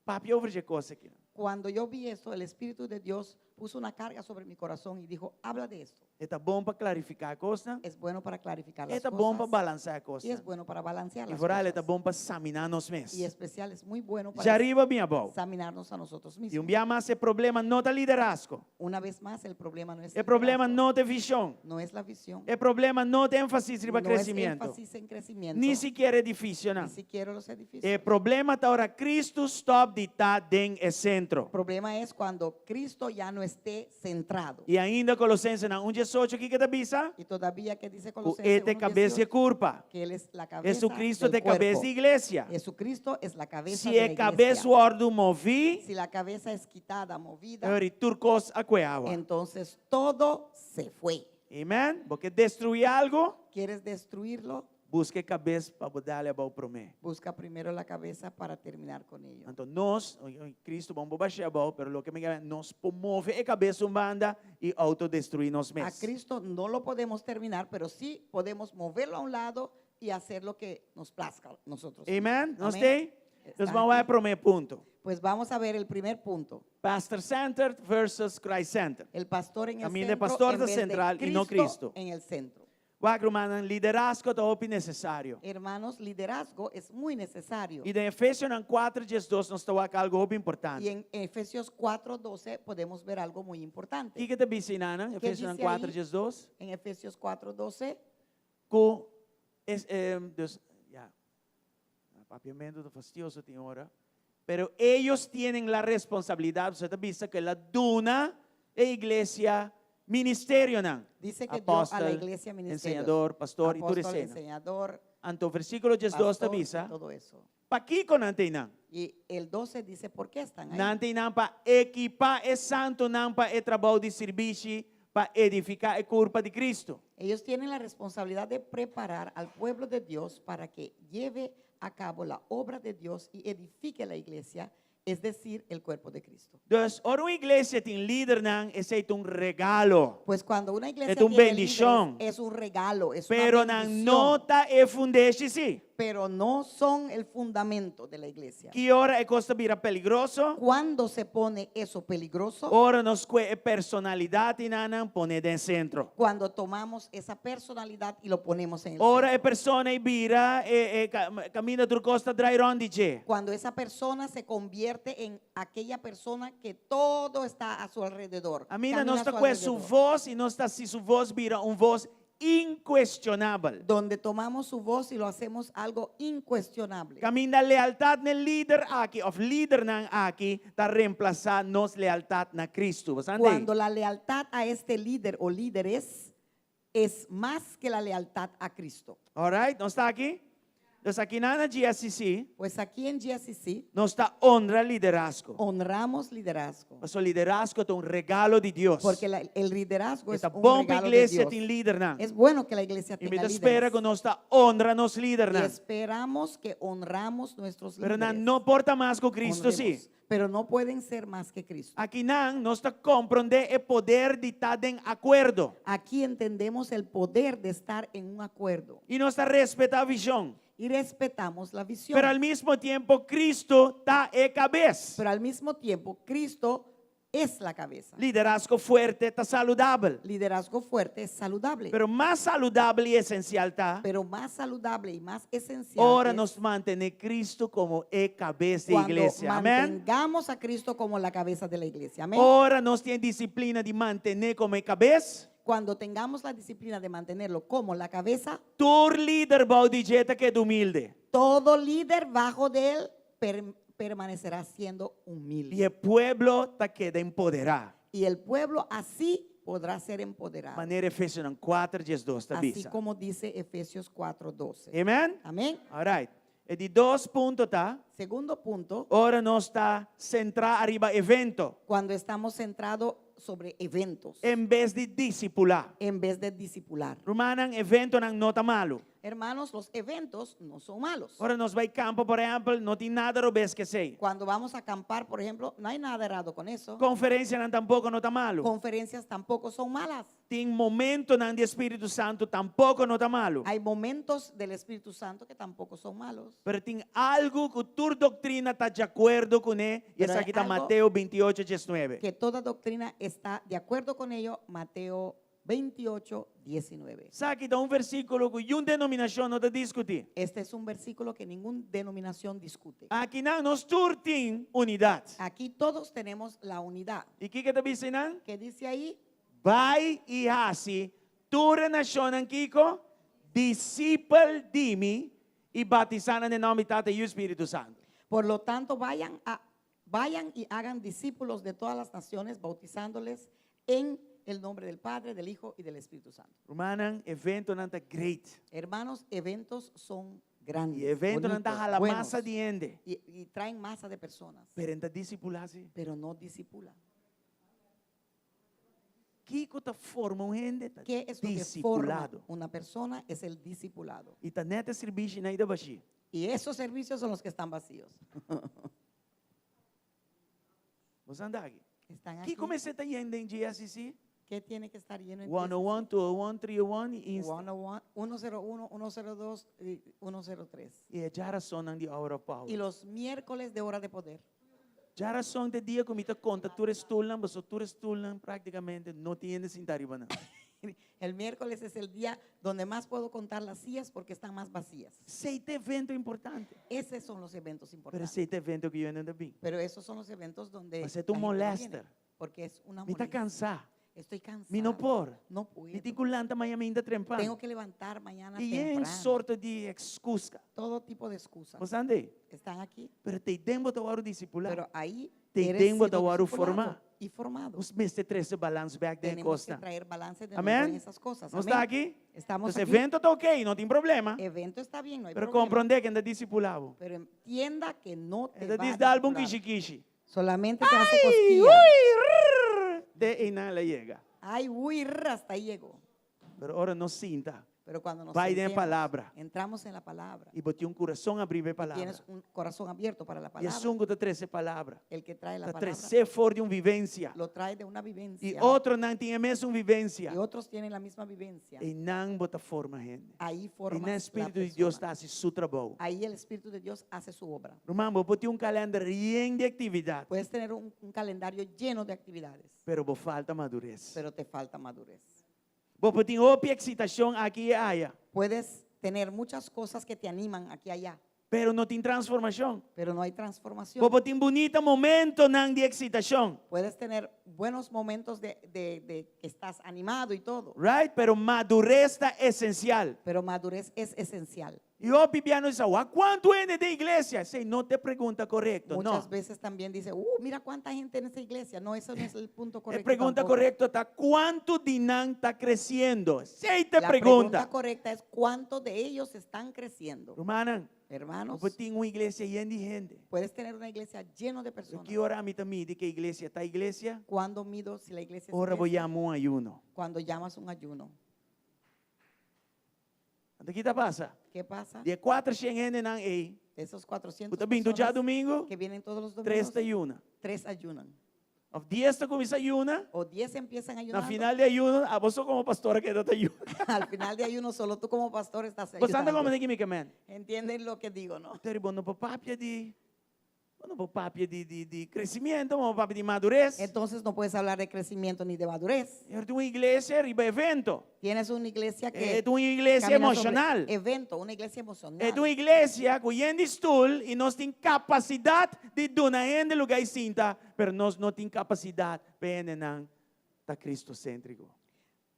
papi over de coisa aqui. Cuando yo vi esto, el Espíritu de Dios puso una carga sobre mi corazón y dijo, habla de esto. Está bom para clarificar a coisa. Es bueno para clarificar las Está bom para cosas balancear a y coisa. es bueno para balancear E las vooral cosas. está bom para examinar nos Y mesmos. especial es muy bueno Já para arriba, minha avó. examinarnos a nosotros E mismos. dia mais, o problema não está liderazgo. Una vez más, el problema no es O problema liderazgo, não tem visão. no es la visión, O problema não tem ênfase para no es crescimento. énfasis en crecimiento, Nem sequer edifício, não. ni siquiera los edificios. O problema está ahora, Cristo stop de estar dentro do centro. El problema es cuando Cristo ya no esté centrado. E ainda Colossenses 1:18 aqui que está bisa, Y todavía que dice o Colosenses este cabeça e 1:18, culpa. que Él es la cabeza Jesucristo del te cabeça cuerpo. de igreja. Jesucristo es la cabeza Se de é la cabeça iglesia. ordo movi, Si la cabeza es quitada, movida, ori turcos aqueava. entonces todo se fue. Amém? Porque destruir algo, ¿Quieres destruirlo? busque cabeça para poder o promê. Busca primero la cabeza para terminar con ello. Então nós, Cristo, vamos baixar bom, pero lo que me diga, nos promove a cabeça banda e autodestruir nós A mesmos. Cristo no lo podemos terminar, pero sí podemos moverlo a un lado y hacer lo que nos plazca a nosotros. Amém? Nós Amém? tem? Está Nós vamos aqui. ao primeiro ponto. Pues vamos a ver el primer punto. Pastor-centered versus Christ-centered. El pastor en el Camino de centro pastor en de vez de central y no Cristo. en el centro. Wagrumanan, liderazgo é necessário. Hermanos, liderazgo es muy necesario. E em Efésios 4:2 nós está algo muito importante. Y en Efesios 4:12 podemos ver algo muy O importante. que está dizendo, Efésios dice 4:2? En Efesios 4:12, Que dus, ja, papiamento do fastidioso tem hora. Pero ellos tienen la responsabilidad, você está vista que la duna e igreja ministerio não. dice que dio a la Apóstol, iglesia ministerios. enseñador, pastor y Apóstol, turecena. enseñador, Anto versículo 2 está pastor, y visa. todo eso. Pa que con antena? Y el 12 dice, ¿por qué están ahí? Nante não para equipar é santo, não para é trabalho de serviço, para edificar a culpa de Cristo. Ellos tienen la responsabilidad de preparar al pueblo de Dios para que lleve a cabo la obra de Dios y edifique la iglesia, es decir, el cuerpo de Cristo. Dus, ora uma igreja tem líder não, é regalo. Pues cuando una iglesia Es una tiene bendición. líderes, es un regalo, es Pero una não bendición, nota e fundeste sí. pero no son el fundamento de la iglesia. Que hora é costa vira peligroso? Cuando se pone eso peligroso, Ora nos que personalidade não pone de centro. cuando tomamos esa personalidad y lo ponemos en el Ora centro. é persona e vira camina por costa drairon de Cuando esa persona se convierte en aquella persona que todo está a su alrededor. A mina camina não a está su com sua alrededor. voz e não está se sua voz vira voz inquestionável. Donde tomamos su voz y lo hacemos algo incuestionable. Camina lealtad no líder aqui, of líder não aqui, está reemplazar nos lealtad na Cristo. Você Cuando la lealtad a este líder o líderes es más que la lealtad a Cristo. Alright, não está aqui? Então aqui na GSC, Pues aquí en GSC não está honra liderazgo. honramos liderazgo. Mas o liderazgo é regalo de Deus. Porque el liderazgo es Esta un bom regalo de igreja Dios. tem líder não. Es bueno que la iglesia E me tenga espera líderes. que nós está honra nos líder Y não. esperamos que honramos nuestros Pero líderes. não porta mais com Cristo Honremos. sim. Pero no pueden ser más que Cristo. Aqui não, nós está compreender o poder de estar em acordo. Aquí entendemos el poder de estar en un acuerdo E nós está respeitar a visão. y respetamos la visión. Pero al mismo tiempo Cristo está en cabeza. Pero al mismo tiempo, Cristo es la cabeza. Liderazgo fuerte está saludable. Liderazgo fuerte es saludable. Pero más saludable y esencial está. Pero más saludable y más esencial Ahora es nos mantiene Cristo como el cabeza de cuando iglesia. Amén. mantengamos a Cristo como la cabeza de la iglesia. Amén. Ahora nos tiene disciplina de mantener como el cabeza. Cuando tengamos la disciplina de mantenerlo como la cabeza, Tu líder va a decir que es humilde. todo líder bajo de él permanecerá siendo humilde. Y el pueblo te queda empoderado. Y el pueblo así podrá ser empoderado. Maneira Efesios 4:12 está Así vista. como dice Efesios 4:12. Amén. Amén. All right. E de 2 puntos tá? Segundo punto, Ahora nos está centrado arriba evento cuando estamos centrados sobre eventos en vez de discipular. en vez de discipular. Rumanan evento não está malo. Hermanos, los eventos no son malos. Ora, nós vai campo, por exemplo, não tem nada a ver que sei. Cuando vamos a acampar, por ejemplo, no hay nada errado con eso. Conferência não tampouco não tá malo. Conferencias tampoco son malas. Tem momento não de Espírito Santo tampouco não tá malo. Hay momentos del Espíritu Santo que tampoco son malos. Pero tem algo que tua doutrina está de acordo com ele. E Pero essa hay aqui está algo Mateus 28, 19. Que toda doctrina está de acuerdo con ello. Mateo 28, 19. Sabe que está versículo que uma denominação não está discutindo. Este es un versículo que ninguna denominación discute. Aqui não, nós todos temos unidade. Aquí todos tenemos la unidad. E o que está dizendo? ¿Qué dice ahí? Vai e assim, toda nação Kiko, discípulo de mim e batizando em nome do Tata e do Espírito Santo. Por lo tanto, vayan y hagan discípulos de todas las naciones, bautizándoles en el nombre del Padre, del Hijo y del Espíritu Santo. Romanan, evento não está great. Hermanos, eventos son grandes, E evento não bonitos, está a buenos, massa de gente. y traen masa de personas, Pero está discipulado. pero no discipulan. Kiko está formando gente, tá ¿Qué es lo que forma discipulado. una persona? Es el discipulado. E está neta serviço na ida baixi. Y esos servicios son los que están vacíos. Você anda aqui. Están Que aquí. comecei a ir em GSC? ¿Qué tiene que estar lleno en 101, 201, 301 e Insta. 101, 101, 102 y 103. E já sonan de hora Paulo. Y los miércoles de hora de poder. Já son de dia que me conta, tu estulan, mas tu estulan praticamente não tem sentar ibana. El miércoles es el día donde más puedo contar las sillas porque están más vacías. Seite evento importante. Esos son los eventos Pero importantes. seite evento que eu ainda bem. Pero esos son los eventos donde Mas é tu la gente no molesta. viene, porque es una Me está molestia. cansado. Estoy cansada. Me não por. No Me puedo. te culanta amanhã ainda trempando. Tengo que levantar mañana E é em temprano. sorte de excusa. Todo tipo de excusas Você andei. están aquí. Pero te tempo da hora discipular. Pero ahí Te eres tengo sido da hora discipulado formar. y formado. Os meses 13 balance back de Tenemos que costa. traer balance de Amén. nuevo en esas cosas. Não Amén. está aqui? Estamos Então, aquí. evento está ok, não tem problema. Evento está bien, no hay Pero problema. compreender que anda discipulado. Pero entienda que no te Ainda va a diz da álbum discipular. kishi-kishi. Solamente te hace Ai, cosquillas. ui, rrr, de e nada llega. Ay, uy, hasta ahí llegó. Pero ahora não sinta. Pero cuando nos Vai de sentemos, palavra. entramos en la palabra. E bote coração a abrir a palavra. Tienes un corazón abierto para la E palabra. assunto da 13 palavra. El que trae la Da palabra 13 for de vivência. lo trae de una E vivencia. outro não tem a mesma vivência. Y otros tienen la misma vivencia. E não bota forma gente. Ahí E forma no Espírito de Deus está assim seu trabalho. Ahí el Espíritu de Dios hace su obra. Irmão, vou botar calendário lleno de atividade. Puedes tener un calendario lleno de actividades, Pero vou falta madurez. pero te falta madurez. Vou botar outra excitação aqui e allá. Puedes tener muchas cosas que te animan aquí y allá, Pero não tem transformação. pero no hay transformación. Vou botar bonito momento não de excitação. Puedes tener buenos momentos de que estás animado y todo, Right? Pero madurez está essencial. pero madurez es esencial. E o Bibiano diz, ¿a quanto é de igreja? Sei, não te pergunta correto. Muchas Não. veces también dice, mira cuánta gente en esa iglesia. No, eso no es el punto A correcto. pergunta tampoco. correta está, ¿cuánto dinan está crescendo? Sei te La pergunta. pregunta correcta es cuánto de ellos están creciendo. Romanan, Hermanos, eu tenho uma igreja llena de gente. puedes tener una iglesia llena de Eu personas. que ora a mim também de que a igreja está igreja, Cuando mido si la iglesia es ora vou iglesia? chamar ayuno. Cuando llamas un ayuno. Onde que tá passa? ¿Qué pasa? De 400 gente não é. De esos 400 Puta vindo já personas domingo, que vienen todos los 3 domingos, está ayuna. 3 ayunan. Of 10 está começa ayuna, O 10 empiezan na ayunando. final de ayuno, a vos como pastora que está ayuna. Al final de ayuno, solo tú como pastor estás Você anda como ayunando. de que me ¿Entienden lo que digo, no? Então, bom, não papapia de crescimento, não papapia de madurez. Entonces no puedes hablar de crecimiento ni de madurez. Eu tenho uma igreja riba evento. Tienes una iglesia que É uma igreja camina sobre emocional. evento, una iglesia emocional. É uma igreja que tem estudo e nós temos capacidade de donar em lugar cinta, mas nós não temos capacidade para não estar cristocêntrico.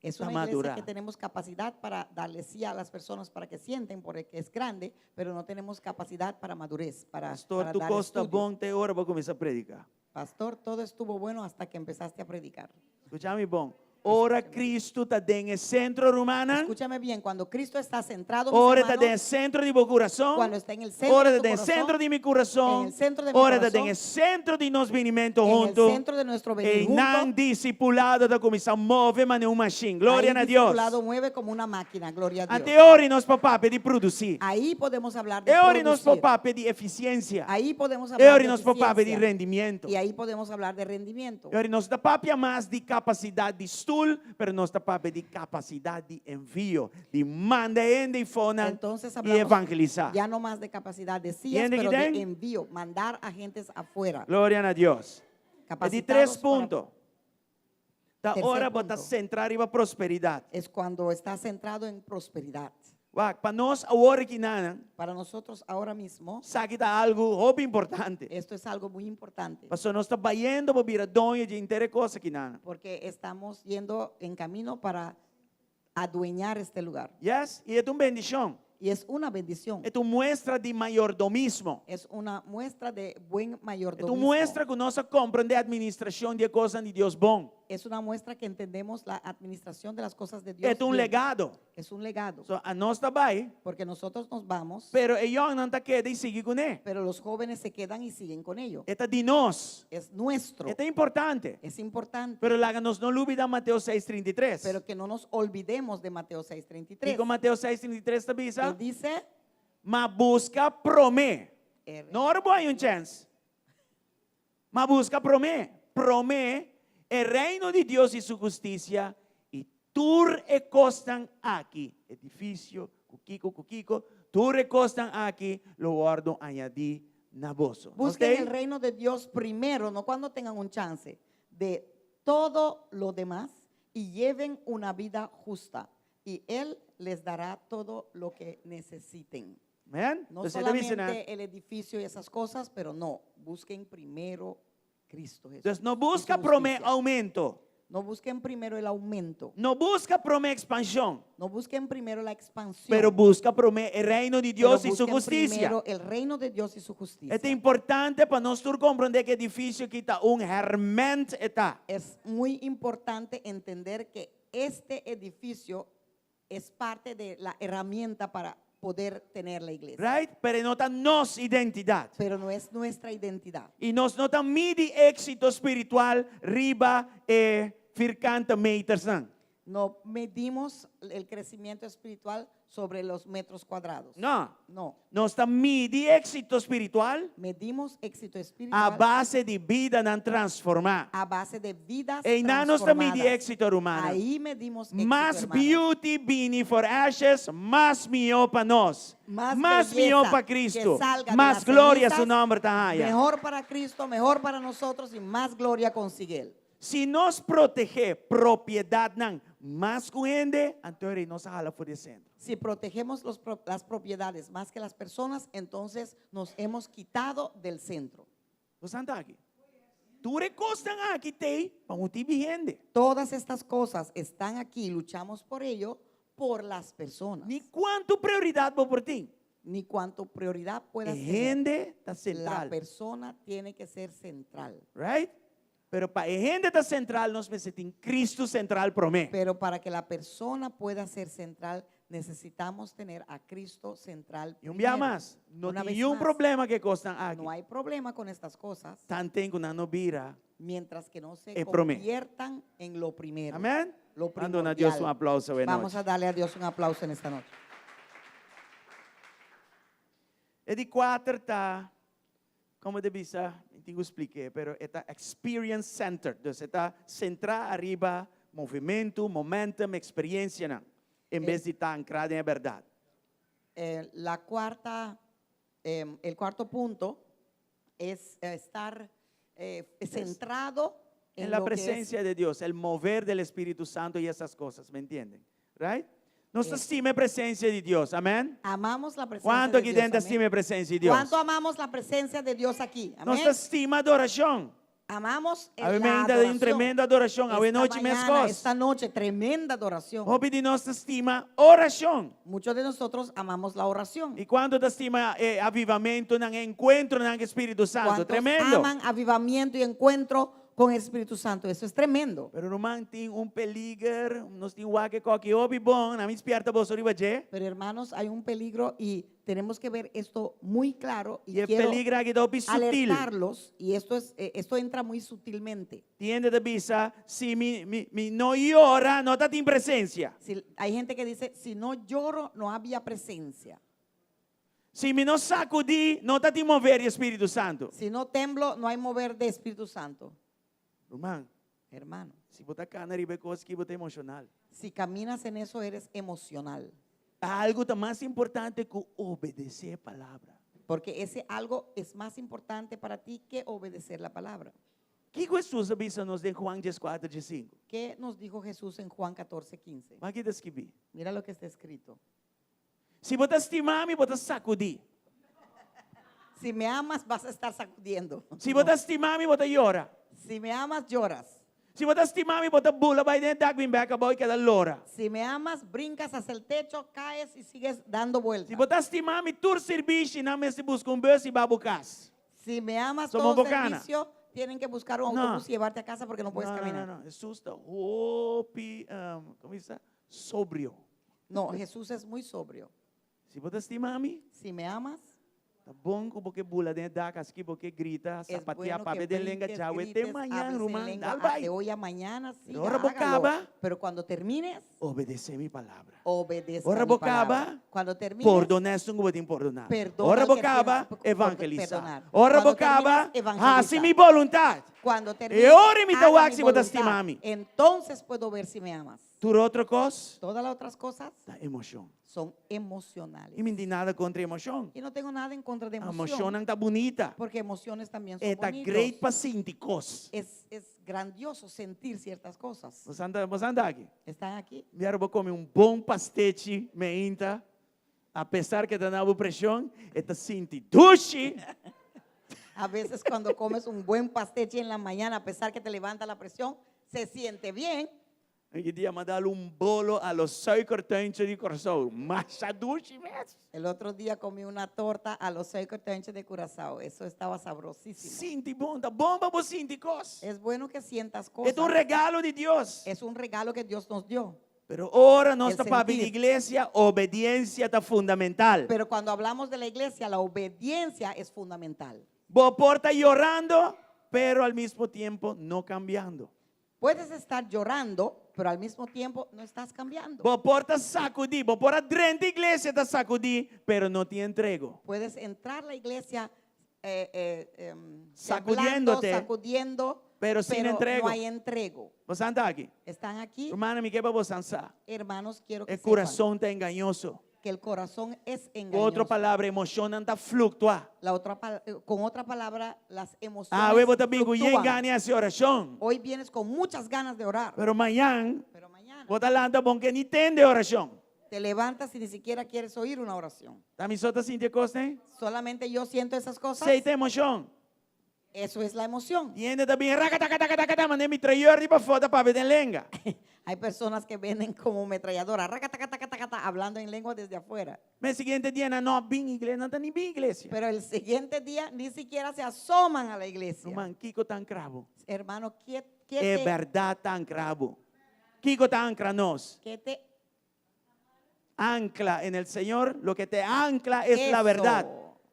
Es está una iglesia madura. que tenemos capacidad para darle sí a las personas para que sienten porque es grande, pero no tenemos capacidad para madurez, para Pastor, tu dar costa estudio. bom até hora para começar a predicar. Pastor, todo estuvo bueno hasta que empezaste a predicar. Escúchame bom. ora Cristo está en el centro romano, Escúchame bien, cuando Cristo está centrado, mis ora está en el hermanos, centro de mi corazón, cuando está en el centro ora de tu está en el corazón, centro de mi en corazón, el centro de mi ora está corazón, en el centro de nos venimiento en el juntos, centro de nuestro e venir non juntos, discipulado da comienza a muovere ma un machine. Gloria ahí a Dios. discipulado mueve como una máquina, gloria a Dios. Ante ora nos papà di produrre. Ahí podemos hablar de E ora nos producir. papà di efficienza. Ahí podemos E hablar ora de nos papà di eficiencia. rendimento. Y ahí podemos hablar de rendimiento. E ora nos da papia mais di capacità di stool, per nos da papia di capacità di invio, di manda e fona Entonces e hablamos evangelizar. ya no más de capacidad de sillas, ¿Entiende pero que de den? envío, mandar a gentes afuera. Gloria a Dios. E di Capacitados 3 puntos. Da Tercer ora punto. bota centrar a prosperidade. Es cuando está centrado en prosperidad. Para nós, agora que nada, Para nosotros ahora mismo, sabe que algo muito importante. esto es algo muy importante, Pastor, nós estamos indo para virar dono de inteira coisa que nada. porque estamos yendo en camino para adueñar este lugar. Yes? E é uma bendição. Y es una bendición. É uma muestra de mayordomismo. Es una muestra de buen É uma mayordomismo. muestra que nós compreendemos a administração de coisas de Deus bom. Es una muestra que entendemos la administración de las cosas de Dios. É um bien. legado. Es un legado. So, a nós está bem, Porque nosotros nos vamos, pero ellos não está queda e seguir com ele. pero los jóvenes se quedan y siguen con ello. É de nós. Es nuestro. É importante. Es importante. Pero nós não olvidamos Mateus 6:33. Pero que no nos olvidemos de Mateo E 6:33. com Mateus 6:33 está Él bisa, dice, mas busca promê. Não hora boa um chance. Mas busca promê. Promê é reino de Deus e sua justiça e tur recostam aqui. Edifício, cuquico, tur recostam aqui, lo guardo añadir na bolso. busquen el reino de Dios primero, no cuando tengan un chance, de todo lo demás y lleven una vida justa. Y Él les dará todo lo que necesiten. Amen? No Então, você está solamente el edificio y esas cosas, pero no, busquen primero Cristo Jesús. Então, não y su busca promê justicia. aumento. No busquen primero el aumento, Não busca promê expansão. no busquen primero la expansión, Pero busca promê o reino de pero Deus e sua busquen justiça. primero el reino de Dios y su justicia. É importante para nós compreender que é difícil que está hermente está. Es muy importante entender que este edificio es parte de la herramienta para poder tener la iglesia, Right? Pero não está nossa identidade. pero no es nuestra identidad. E nós não estamos mide éxito espiritual riba e fircanta meters. No medimos el crecimiento espiritual sobre los metros cuadrados. Não. No, Nós estamos mide éxito espiritual medimos éxito a espiritual base de vida não transformar. a base de vidas E não nós estamos mide transformadas. éxito humano. Ahí medimos éxito, Más hermanos. beauty bini for ashes, más mío para nós. Más Más belleza mío para que Cristo. salga de Más las gloria a cenizas, su nombre tahaya. Mejor para Cristo, mejor para nosotros y más gloria consigue Él. Se nós proteger propriedade não, mais corrente, então nós hala por centro. Si protegemos las propiedades más que las personas, entonces nos hemos quitado del centro. Você está aqui. Tu recostan aqui tem para motivo vigente. Todas estas cosas están aquí, luchamos por ello, por las personas. Ni quanto prioridade por ti. Ni cuanto prioridad pueda A ser. gente está La central, persona tiene que ser central. right? Pero para a gente está central, nós precisamos Cristo central para mim. Pero para que la persona pueda ser central, necesitamos tener a Cristo central. E dia primero. mais, não Una tem vez nenhum más, problema que costam aqui. No hay problema con estas cosas Tanto que não vira. mientras que no se Es promesa. conviertan en lo primero. Amém? Lo Dando a Deus primordial. aplauso. Vamos a darle a Dios un aplauso en esta noche. E de 4 está, como deve ser, não expliquei, pero está experience centered. Então, está centrado arriba, movimento, momentum, experiência, não. Em vez de estar ancrado na verdade. El cuarto punto es estar centrado En en la lo que es- presencia de Dios, el mover del Espíritu Santo y esas cosas, ¿me entienden? Right? Nos Yes. estima a presencia de Dios, amén. Amamos la presencia ¿Cuánto de aquí Dios. dentro amén. estima a presencia de Dios? ¿Cuánto amamos la presencia de Dios aquí? Amén. Nos estima adoración. Amamos A la mí me da adoración. tremenda adoración, a Esta noche me mañana, esta noche, tremenda adoración. Hobby de nos estima oración. Muchos de nosotros amamos la oración. Y cuando te estima avivamiento, en encuentro en el Espíritu Santo, ¿Cuántos tremendo. aman avivamiento y encuentro con el Espíritu Santo. Eso es tremendo. Pero romang ting peligro, nos ting wake koki obi bon, na mispierta bosori baje. Pero hermanos, hay un peligro y tenemos que ver esto muy claro. Y Y el quiero peligro que dopi sutil. alertarlos. Y esto entra muy sutilmente. Tiende de visa, si mi no llora, no está en presencia. Si, hay gente que dice, si no lloro, no había presencia. Si mi no sacudí, no está en mover el Espíritu Santo. Si no temblo, no hay mover de Espíritu Santo. Romang, Hermano, si bota cana ribe cosas que bota emocional. si caminas en eso, eres emocional. Algo tan más importante que obedecer palabra. Porque ese algo es más importante para ti que obedecer la palabra. ¿Qué Jesús avisa-nos de Juan 14:5? ¿Qué nos dijo Jesús en Juan 14:15? Vai que descrevi. Mira lo que está escrito. Se botar estimar, me botar sacudir. Si me amas, vas a estar sacudiendo. Se botar estimar, me botar llora. Si me amas, lloras. Se botar estimar, me botar bula, vai dentro da guimbeca, boy que da lora. Si me amas, brincas hacia el techo, caes y sigues dando vueltas. Se botar estimar, me tur serviço, não me se busca bus e babucas. Si me amas, Somos todo bocana. servicio, tienen que buscar un No. autobús y llevarte a casa porque no puedes caminar. Não. Jesus está hopi, como diz? Sobrio. No, Jesús es muy sobrio. Se botar estimar, me Si me amas, tá bom com porque bula dentro da casa, que porque grita, es sapateia, bueno pape que de lenga, brinques, tchau, grites, até manhã, hables en romano, lengua, dal vai. de hoy a mañana, sí, Pero ahora hágalo. bocaba. Pero cuando termines, Obedecer mi palabra. obedezca Ora mi bocaba, palabra. Cuando termines, Perdonar sem que vou perdonar. Perdona Ora al que bocaba, tienes por evangelizar. perdonar. Ora Cuando bocaba, terminas, evangelizar. hace mi voluntad. cuando termines, ora mi haga tawac mi si vos te voluntad. estimami. Entonces puedo ver si me amas. Tur outra coisa, Todas las otras cosas da emoção. son emocionales. E me tem nada contra emoção. Y no tengo nada en contra de A emoción. emoção não tá bonita. Porque emociones también son Está bonitos. great para sentir coisas. Es grandioso sentir ciertas cosas. Você anda aqui. ¿Están aquí? Vieram vou comer bom pastete, me inta. Apesar que está na pressão, está sentindo duche. A veces cuando comes un buen pasteche en la mañana, a pesar que te levanta la presión, se siente bien. E dia mandar bolo a los suikertuintjes de coração. Mas a duche mesmo. El otro día comí una torta a los suikertuintjes de Curazao. Eso estaba sabrosísimo. Sente bom, tá bom para você sentir coisas. Es bueno que sientas cosas. É regalo de Deus. Es un regalo que Dios nos dio. Pero ora nossa El papi sentir. igreja, obediência está fundamental. Pero cuando hablamos de la iglesia, la obediencia es fundamental. Vos porta llorando, pero al mismo tiempo no cambiando. Puedes estar llorando, pero al mismo tiempo no estás cambiando. Vos porta sacudir, vos porta dentro da igreja está sacudir, pero no te entrego. Puedes entrar a la iglesia Sacudiéndote, sacudiendo, pero sin entrego. no hay entrego. Vos anda aqui. ¿Están aquí? Hermana, me quer para vos ansar. Hermanos, quiero que El sepan coração está engañoso. que el corazón es engañoso. Outra palavra, emoção está fluctuar. Con otra palabra, las emociones Ah, eu vou estar bem, e fluctúan. engane essa oração. Hoy vienes con muchas ganas de orar, Pero amanhã, pero mañana vou estar lá, tá bom que nem entende a oração. te levantas y ni siquiera quieres oír una oración. Tá me solta sentir coisa, né? Solamente yo siento esas cosas. Sei, tem emoção. Eso es la emoción. E ainda também, mandei me trair de para fora para ver em lenga. Hay personas que vienen como metralladora, racatacatacatacata, hablando en lengua desde afuera. Mas seguinte dia, não, bem igreja, não está nem bem igreja. Pero el siguiente día ni siquiera se asoman a la iglesia. Irmão, Kiko tan cravo. Hermano, ¿qué É te, verdade tan cravo. Kiko tan ancla nos. qué te Ancla en el Señor, lo que te ancla es la Eso. verdad.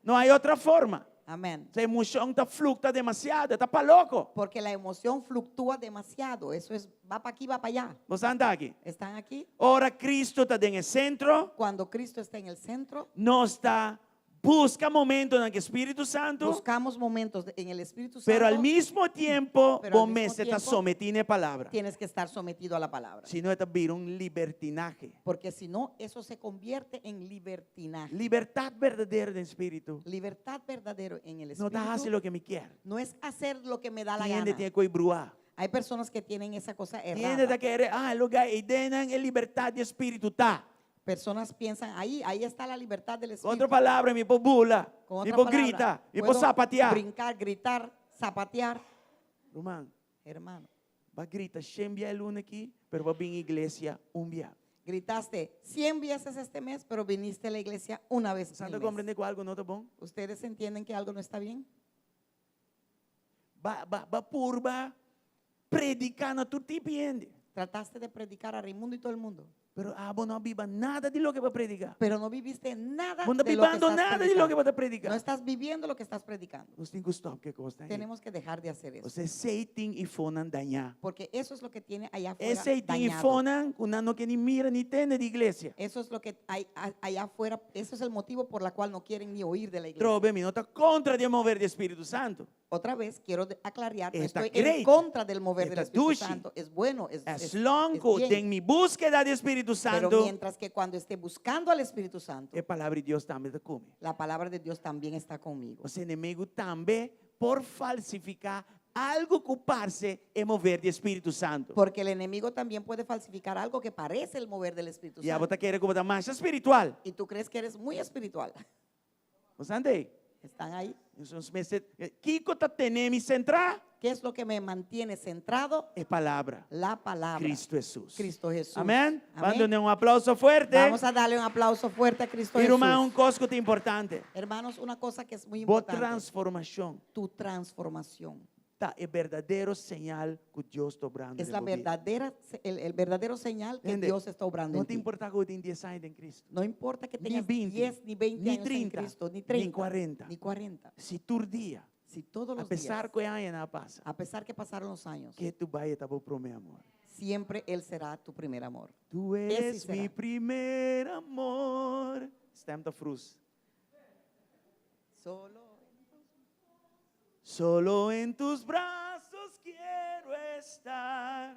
No hay otra forma. Amén. Esa emoción te fluctúa demasiado, está para loco. Porque la emoción fluctúa demasiado. Eso es, va para aquí, va para allá. Vos anda aquí. ¿Están aquí? Ahora Cristo está en el centro, Cuando Cristo está en el centro, no está, busca momentos en el Espíritu Santo, buscamos momentos en el Espíritu Santo. pero al mismo tiempo, Pero al vos mismo me está tiempo, sometiendo a palabra. Tienes que estar sometido a la palabra. Si no, está vir un libertinaje. Porque si no, eso se convierte en libertinaje. Libertad verdadera del Espíritu. Libertad verdadero en el No te hace Espíritu lo que me quiere. no es hacer lo que me da la Tiende gana. a coibruar. Hay personas que tienen esa cosa Tiende a errada. querer, lugar, y denan en libertad de espíritu, está. Personas piensan, ahí está la libertad del Con Espíritu. otra palabra, me puedo bula, Con me otra puedo palabra, grita, me puedo puedo zapatear. brincar, gritar, zapatear. Román, Hermano, va a gritar 100 días el lunes aquí, pero va a venir a iglesia un día. gritaste 100 veces este mes, pero viniste a la iglesia una vez ¿Santa al mes. comprende que algo no está bueno? ¿Ustedes entienden que algo no está bien? Va purba, predicando a tutti i piedi. Trataste de predicar a Raimundo y todo el mundo, Però voi non viva nada di lo che va a predicare. pero no viviste nada Non sta de lo que vivendo estás nada di lo che predicando. va a predicare. No estás viviendo lo que estás predicando. Nós temos que stop che cosa è. Tenemos que dejar de hacer eso, Você seiting e fonan danhar. porque eso es lo que tiene allá afuera Esse seiting e dañado. fonan, un anno che ni mira ni tende di iglesia. Eso es lo que hay allá afuera, eso es el motivo por la cual no quieren ni oír de la iglesia. Trove, mi nota contra di mover di Spirito Santo. Otra vez quiero aclarar, no Está estoy great. en contra del mover del Está Espíritu dushi. Santo. Es bueno, es As es- long es as bien. tem mi búsqueda di Spirito Pero Santo, mientras que cuando esté buscando al Espíritu Santo, e palavra di Dio sta da come. la palabra de Dios también está conmigo. O inimigo também por falsificar algo ocuparse e mover di Spirito Santo. Porque el enemigo también puede falsificar algo que parece el mover del Espíritu E a Santo. bota querer como da marcha espiritual. Y tú crees que eres muy espiritual. Você andei? Están ahí. Os meses, Kiko tá tendo me centrar ¿Qué es lo que me mantiene centrado? é palavra. La palabra. Cristo Jesus. Cristo Jesús. Amém? Amén. Manda um aplauso forte. Vamos a darle un aplauso fuerte a Cristo Irmão, Jesús. coisa que é importante. Hermanos, una cosa que es muy Boa importante. transformação. Tu transformación. Tá, é verdadeiro sinal que Deus está obrando. Es la verdadera, el verdadero señal que Entende? Dios está obrando Não en te ti. importa que eu tenha 10 anos em Cristo. No importa que Ni tengas 20, 10, ni 20 ni años 30, en Cristo, ni ni 30, 40. ni 40. Se tu dia, Si todos los apesar días, que aia na passa, a pesar que pasaron los años, que tu vai estar bom pro meu amor. siempre Él será tu primer amor. Tu Esse eres será. mi primer amor. Stem da frus. Solo en tus brazos quiero estar.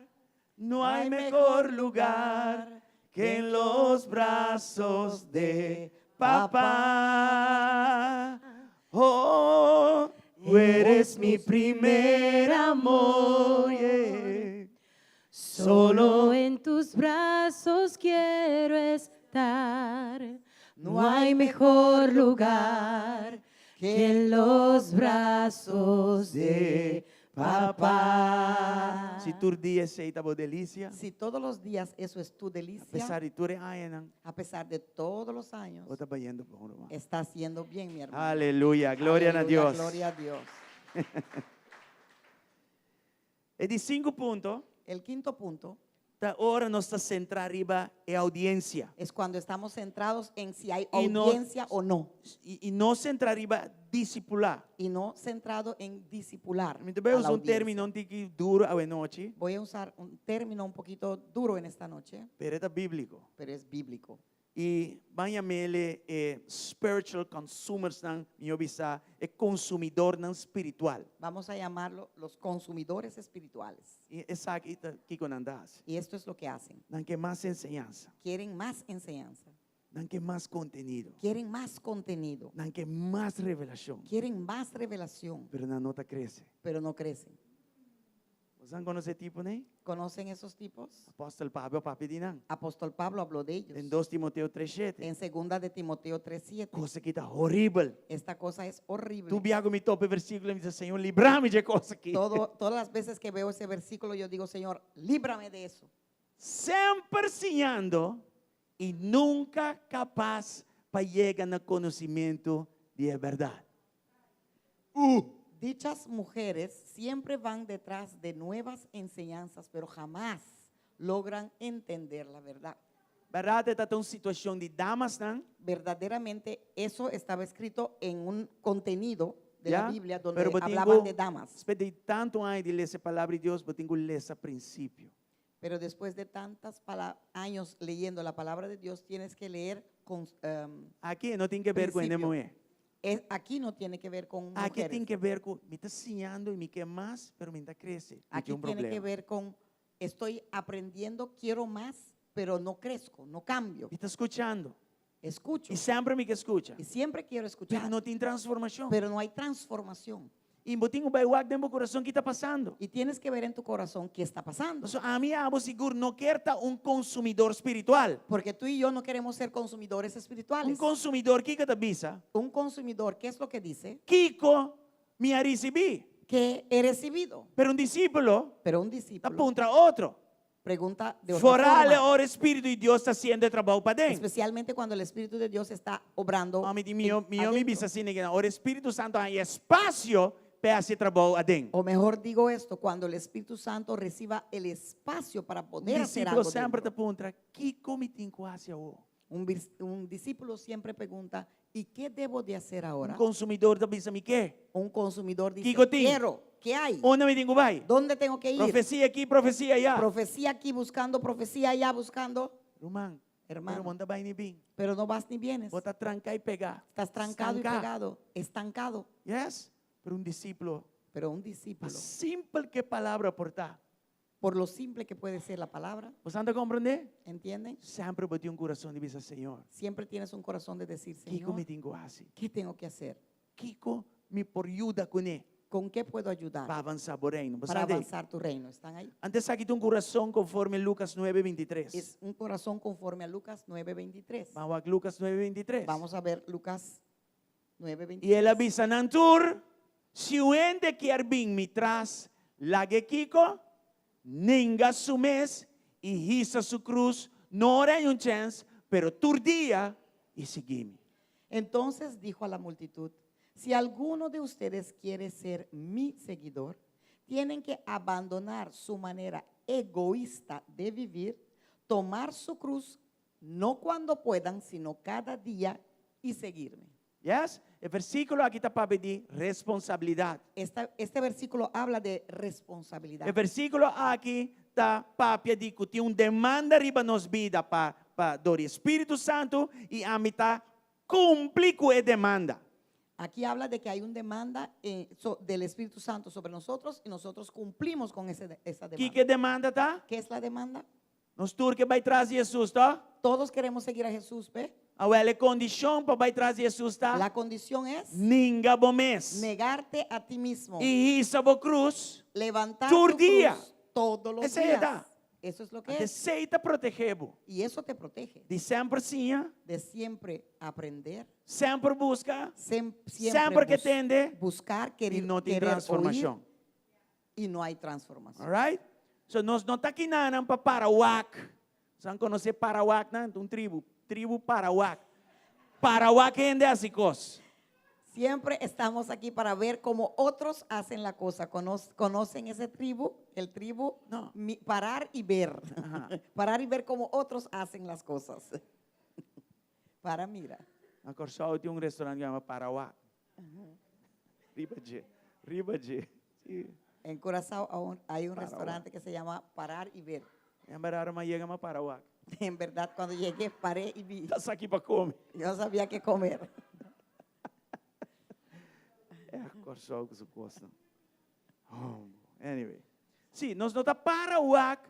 No hay mejor lugar que en los brazos de papá. Oh, tú eres mi primer amor. Yeah. Solo en tus brazos quiero estar. No hay mejor lugar que en los brazos de papá. Si tu dia aceita boa delícia, Si todos los días eso es tu delicia, apesar de tu reaenan, a pesar de todos los años, vou estar bayendo bom, irmão. está haciendo bien, mi hermano. Aleluia, glória a Aleluya, Deus. Gloria a Dios. E de 5 pontos, El quinto punto da hora nós está centrar arriba é audiência. es cuando estamos centrados en si hay Y no- audiencia o no, E não centrar arriba discipular. y no centrado en discipular. Muito a bem, la usa um audiencia. termo não que duro a noite, Voy a usar un término un poquito duro en esta noche, pero é bíblico. pero es bíblico. E banhamele spiritual consumers nan miobisa é consumidor nan espiritual. Vamos a llamarlo los consumidores espirituales. E essa aqui que conandas. Y esto es lo que hacen. Não que mais enseñança, Quieren más enseñanza, não que mais contenido, quieren más contenido, não que mais revelação, quieren más revelación, pero na nota cresce. pero no crecen. Você conhece tipo, né? ¿Conocen esos tipos? Apóstolo Pablo papi dinan. Apóstol Pablo habló de ellos Em 2 Timoteo 3:7. en 2 de Timoteo 3:7. Coisa que está horrível. Esta cosa es horrible. Tu viago me tope versículo e me diz, Senhor, livra-me de coisa aqui. Todas las veces que veo ese versículo yo digo, Señor, líbrame de eso. Sempre ensinando e nunca capaz para chegar no conhecimento de verdade. Dichas mujeres siempre van detrás de nuevas enseñanzas, pero jamás logran entender la verdad. Verdade está uma situação de damas, não? Verdaderamente eso estaba escrito en un contenido de Ya, la Biblia donde pero hablaban de damas. Después de tanto anos de ler essa palavra de Deus, eu tenho que ler esse princípio. Pero después de tantos años leyendo la palabra de Dios, tienes que leer con... Aqui não tem que ver com a Princípio. mulher. aquí no tiene que ver con Aqui mujeres. tem que ver com, me está ensinando e me quer mais, pero me está cresce. Aquí tiene que ver con, estoy aprendiendo, quiero más, pero no crezco, no cambio. Me está escutando. Escucho E sempre me escuta. y siempre quiero Pero escuchar, não tem transformação. pero no hay transformación. E eu tenho baiuac dentro do coração que está passando. Y tienes que ver en tu corazón qué está pasando. Então, a mim, abo seguro, não quer estar consumidor espiritual. Porque tú y yo no queremos ser consumidores espirituales. Consumidor que te avisa, Un consumidor, ¿qué es lo que dice? Kiko me ha recebido. Que he recibido. Pero discípulo Pero un está discípulo contra outro. pregunta de otra Forale forma. o Espírito de Deus está haciendo trabalho para dentro. Especialmente cuando el Espíritu de Dios está obrando A mim, adentro. me avisa assim, que o Espírito Santo hay espaço hacer trabajo adentro. O mejor digo esto, cuando el Espíritu Santo reciba el espacio para poder hacer Discípulo algo sempre te dentro. pergunta, que como tem que fazer hoje? Un discípulo siempre pregunta, ¿y qué debo de hacer ahora? Consumidor da bisa mi que? Un consumidor dice, Kikotín. quiero, ¿qué hay? Onde me tenho vai? ¿Dónde tengo que ir? Profecia aqui, profecia allá. Profecía aquí buscando, profecía allá buscando. Irmão, pero Hermano, manda vai nem bem. pero no vas ni vienes. Bota trancar e pegar. Estás trancado y Estancar. pegado, estancado. Yes? Pero discípulo, Pero un a discípulo, simple que palavra aportar. por lo simple que puede ser la palabra, Você anda a compreender? ¿entienden? Sempre botei coração de bisa, Senhor. Siempre tienes un corazón de decir, Kiko me Señor, tenho que fazer? ¿qué tengo que hacer? Kiko me por ajuda com ele ¿Con qué puedo ayudar para avançar por reino. Você para anda aí? avanzar tu reino? ¿Están ahí? Antes aqui tem coração conforme Lucas 9:23. Es un corazón conforme a Lucas 9:23. Vamos a Lucas 9:23. Vamos a ver Lucas E 9:23. ele avisa Nantur, se o ende quer vir me traz, lage Kiko, ninga su mes e risa su cruz, não era um chance, pero turdia e seguime. Entonces dijo a la multitud, si alguno de ustedes quiere ser mi seguidor, tienen que abandonar su manera egoísta de vivir, tomar su cruz, no cuando puedan, sino cada día, y seguirme. Yes? O versículo aqui está para pedir responsabilidade. Este versículo habla de responsabilidad. O versículo aqui está para pedir que tem uma demanda riba nos vida para do Espírito Santo e a mitad cumprir com a demanda. Aquí habla de que hay una demanda del Espíritu Santo sobre nosotros y nosotros cumplimos con esa demanda. Que demanda está? ¿Qué es la demanda? Nos tur que vai trazer Jesus, tá? Todos queremos seguir a Jesús, ¿ve? A condição para vai trazer Jesus, tá? La condición es Ninga bom mês. negarte a ti mismo, E isso a cruz. levantar Todo tu día. cruz todos los Esa días. edad. Eso es lo que De es. seita protegebo. Y eso te protege De sempre sim, de siempre aprender, sempre busca, siempre sempre que tende buscar, e querer, não tem querer transformação. oír, y no hay transformación. Alright? So nós não tá aqui para Parawak. Você conhece Parawak, não? Tribo Parawak. Parawak é assim coisa. Siempre estamos aquí para ver cómo otros hacen la cosa. ¿Conocen ese tribu? El tribu, No. parar y ver. Ajá. Parar y ver cómo otros hacen las cosas. Para, mira. Na Corsol tem restaurante que chama Parawak. Riba de. Sim. En Curazao hay un Parar. restaurante que se llama Parar y Ver. É melhor mas chega a Parawak. En verdad, cuando llegué, paré y vi. Tá aqui para comer. Yo no sabía qué comer. É a Corsol que se gosta. Oh, anyway. Sim, nós não está Parawak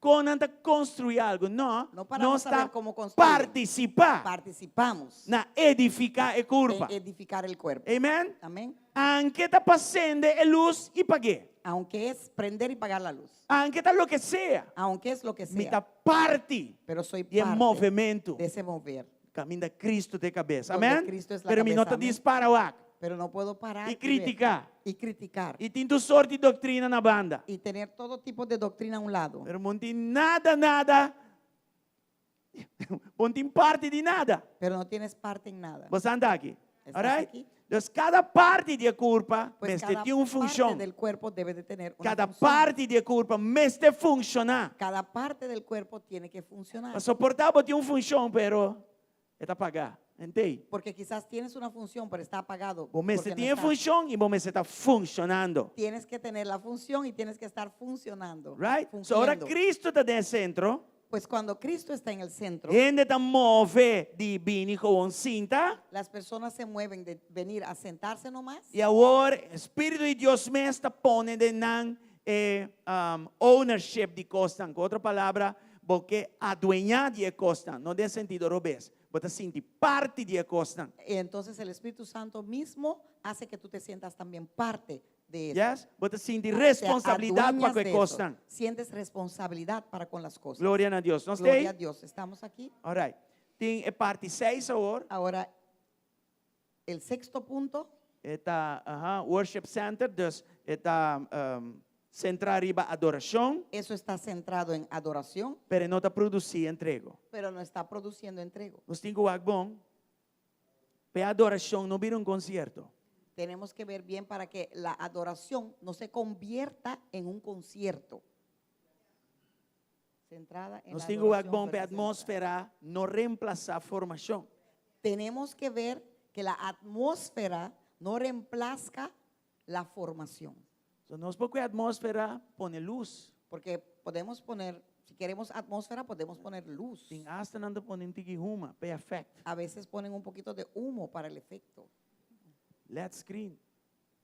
com anda construir algo, não. No paramos Nós a ver está cómo construir. participar Participamos na edificar a curva. en edificar el cuerpo. Amen? Amén. Anche está passando a luz e paguei. Aunque es prender y pagar la luz. Anche está lo que sea. Aunque es lo que Me está sea. parte Pero soy de parte movimento. de ese mover. Caminho de Cristo de cabeça. Donde Amém? Cristo es la Pero me cabeza, nota amén. diz Parawak. Pero no puedo parar E ver criticar. y criticar E tem tu sorte de doutrina na banda. y tener todo tipo de doctrina a un lado. Pero não tem nada. Não tem parte de nada. Pero no tienes parte en nada. Você anda aqui. Estás Alright? aqui. Então, cada parte de culpa Pues meste cada tem uma parte função. del cuerpo debe de tener una Cada función. parte de culpa meste funcionar. Cada parte del cuerpo tiene que funcionar. Para suportar, tem uma função, pero é pagar. Entende? Porque quizás tienes una función, pero está apagado. Você porque no tem está. função e você está funcionando. Tienes que tener la función y tienes que estar funcionando. Right? So, ahora fungiendo. Cristo está no centro. Pues cuando Cristo está en el centro, Ele está move de bini com cinta. las personas se mueven de venir a sentarse nomás. E agora, o Espírito de Deus me está pondo na ownership de Costan. Com outra palavra, porque adueñar de Costan. Não tem sentido, Robes. Você sente parte de Costan. Entonces el Espíritu Santo mismo hace que tú te sientas también parte de eso. Yes? Você sente Te responsabilidade adueñas para de que eso. Costan. Sientes responsabilidad para con las cosas. Glória a Deus. Nós Gloria a temos? Dios. Estamos aquí. All right. Tem a parte 6 agora. Ahora, el sexto punto Está worship center, dus está centrar arriba adoração, eso está centrado en adoración, pero não está produzir entrego. pero no está produciendo entrego. Nós temos algo bom. Para adoração não vira concerto. Tenemos que ver bien para que la adoración no se convierta en un concierto. Centrada en Nós la temos que adoración, bom para a pero centrada. atmosfera não reemplaçar a formação. Tenemos que ver que la atmósfera no reemplazca la formación. So, nós porque a atmosfera põe luz. Porque podemos poner, si queremos atmósfera, podemos poner luz. Tem hasta não põe tiki ruma, para effect. A veces ponen un poquito de humo para el efecto. LED screen.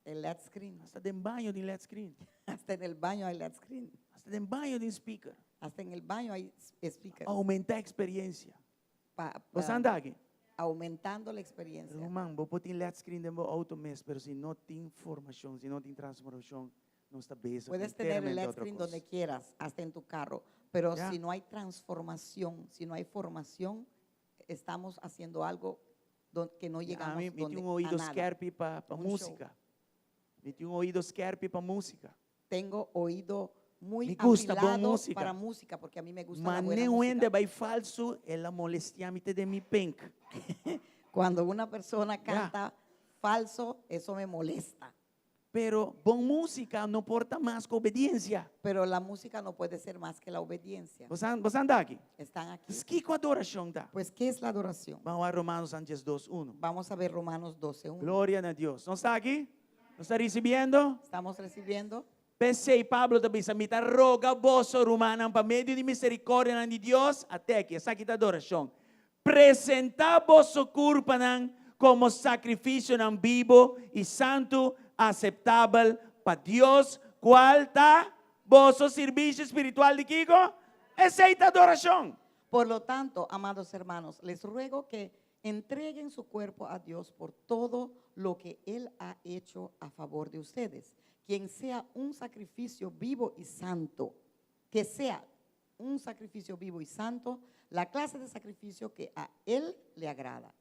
El LED screen. Hasta de banho de LED screen. Hasta en el baño hay LED screen. Hasta de banho de speaker. Hasta en el baño hay speakers. Aumentar a experiência. Você Pa- anda aqui? aumentando la experiencia. Irmão, vou pôr LED screen dentro do auto mesmo, mas se não tem formação, se não tem transformação, não está bem. Puedes tener el LED screen donde quieras, hasta en tu carro, pero Ya. si no hay transformación, si no hay formación, estamos haciendo algo que no A llegamos mim, donde, tem ouído a nada. scarpe para Un música. Me tem ouído scarpe para música. Tengo oído muy Me gusta boa afilado música. para música, porque a mí me gusta la Mas buena nem música. ainda vai falso, ela molestia-me de mi pink. Cuando una persona canta falso, eso me molesta. Pero boa música não porta mais que obediência. Pero la música no puede ser más que la obediencia. Você anda aqui? Están aquí. Mas que adoração tá? Pues, ¿qué es la adoración? Vamos a Romanos 2:1. Vamos a ver Romanos 12:1. Glória a Deus. Não está aqui? Não está recebendo? Estamos recibiendo. Pensei, Pablo também se me roga vosso romana para meio de misericórdia de Deus até aqui. Essa aqui está adoração. Presentar vosso corpo como sacrifício vivo e santo, aceitável para Deus, qual está vosso serviço espiritual de Kiko? Essa é a adoração. Por lo tanto, amados hermanos, les ruego que entreguen su cuerpo a Dios por todo lo que Él ha hecho a favor de ustedes. Quien sea un sacrificio vivo y santo, que sea un sacrificio vivo y santo, la clase de sacrificio que a Él le agrada.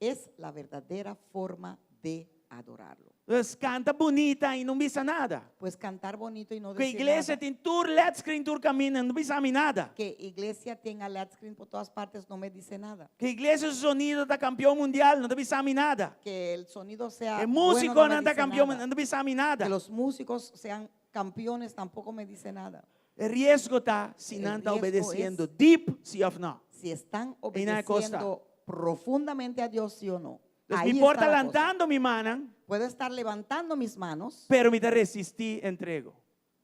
Es la verdadera forma de adorarlo. Pues canta bonita e não bisa nada. Pues cantar bonito y no Que a decir igreja nada. tem tour, let's screen, tour caminho, não bisa nada. Que iglesia tenga LED screen por todas partes no me dice nada. Que a igreja o sonido está campeão mundial, não bisa nada. Que el sonido sea Que bueno músico no me não está dice campeão, nada. não bisa nada. Que los músicos sean campeones tampoco me dice nada. O risco está se El não está riesgo obedecendo es- deep, sim ou não. Si están Y nada costa. obedeciendo profundamente a Dios, sí o no. Então, Ahí me está importa la cosa. levantando mi mano, Puedo estar levantando mis manos, pero me te resistir, entrego.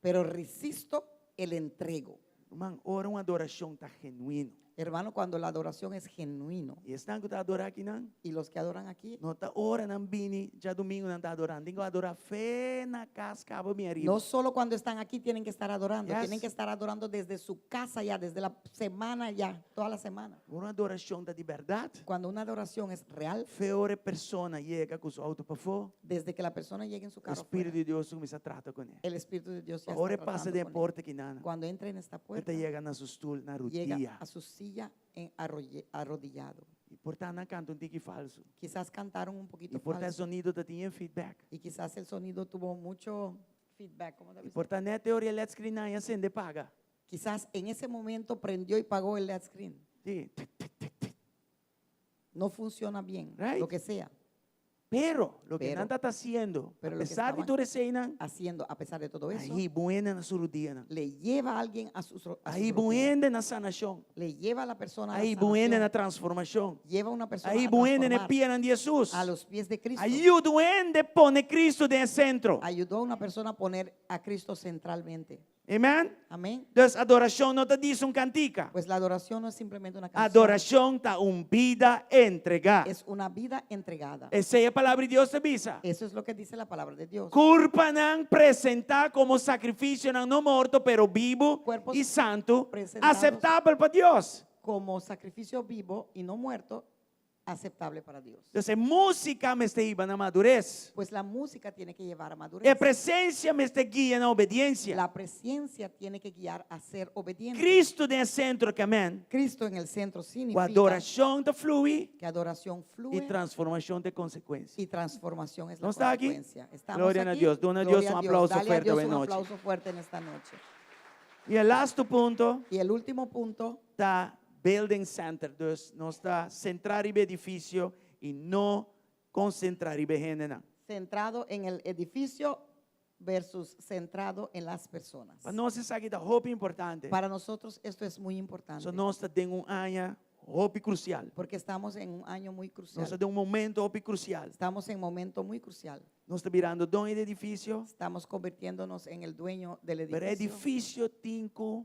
pero resisto el entrego. Irmão, ora uma adoração está genuíno. Hermano, cuando la adoración es genuino, E estão que está adorando aqui, não? y los que adoran aquí, Não está ora, não vini, já domingo não está adorando. Tenho que adorar fé na casa, cabo minha arriba. no solo cuando están aquí tienen que estar adorando, Yes. tienen que estar adorando desde su casa ya, desde la semana ya, toda la semana. Uma adoração da de verdade. Cuando una adoración es real, Fé ora persona chega com o auto para fora. desde que la persona llegue en su O carro, Espírito fuera, de Deus começa a tratar com ele. el Espíritu de Dios ya Ora está passa tratando de con él. porta que nada. Cuando entra en esta puerta, Ele chega na sua stool, na llega rodilha. a su silla arrodillado. E portanto, não canta tique falso. Quizás cantaron un poquito E portanto, o falso, sonido tinha feedback. y quizás el sonido tuvo mucho feedback. ¿Cómo debe E ser? portanto, a teoria let's screen aí acende paga. Quizás en ese momento prendió y pagó el LED screen. Sim. No funciona bien, Right. lo que sea, Pero lo que Pero- Nanda está haciendo, pero a lo que pesar de estaban- tu receina, haciendo, a pesar de todo eso, aí buena na surudina. le lleva a alguien a sus Aí rutinas, buena na sanação. le lleva a la persona a la Aí buena na sanación, transformação. lleva a una persona Aí a buena na transformar pia de Jesus. a los pies de Cristo. Aí o duende pone Cristo de centro. Ayudó a una persona a poner a Cristo centralmente. Amém? Amén. Então, adoração não te diz cantica. Pues la adoración no es simplemente una canción, Adoração está vida entregada. es una vida entregada. Essa é a palavra de Deus te visa. Eso es lo que dice la palabra de Dios. Culpa não presentar como sacrifício não morto, pero vivo Cuerpos e santo, presentados. aceitável para Deus. Como sacrificio vivo y no muerto, aceptable para Dios. Então, música me está indo na madurez. Pues la música tiene que llevar a A madurez. presença me está guiando na obediência. La presencia tiene que guiar a ser obediente. Cristo de centro, que amém. Cristo en el centro A significa adoração te flui que adoración e fluye transformação de consequência. y transformación es la ¿No está aquí? consecuencia. Estamos Gloria a aquí. Dios. Dona a Gloria Dios a un aplauso Dale a fuerte Dios hoy un noche. aplauso fuerte en esta noche. E o lasto ponto Y el último punto está building center. Então, nós está centrar o edifício e não concentrar em gente. centrado en el edificio versus centrado en las personas. Para nós isso aqui é roupa importante. Para nosotros esto es muy importante, So nós temos ano roupa crucial. porque estamos en un año muy crucial. Nós temos momento roupa crucial. Estamos en un momento muy crucial. Nós estamos virando dono de edifício. Estamos convirtiéndonos en el dueño del Pero edificio. edifício tem que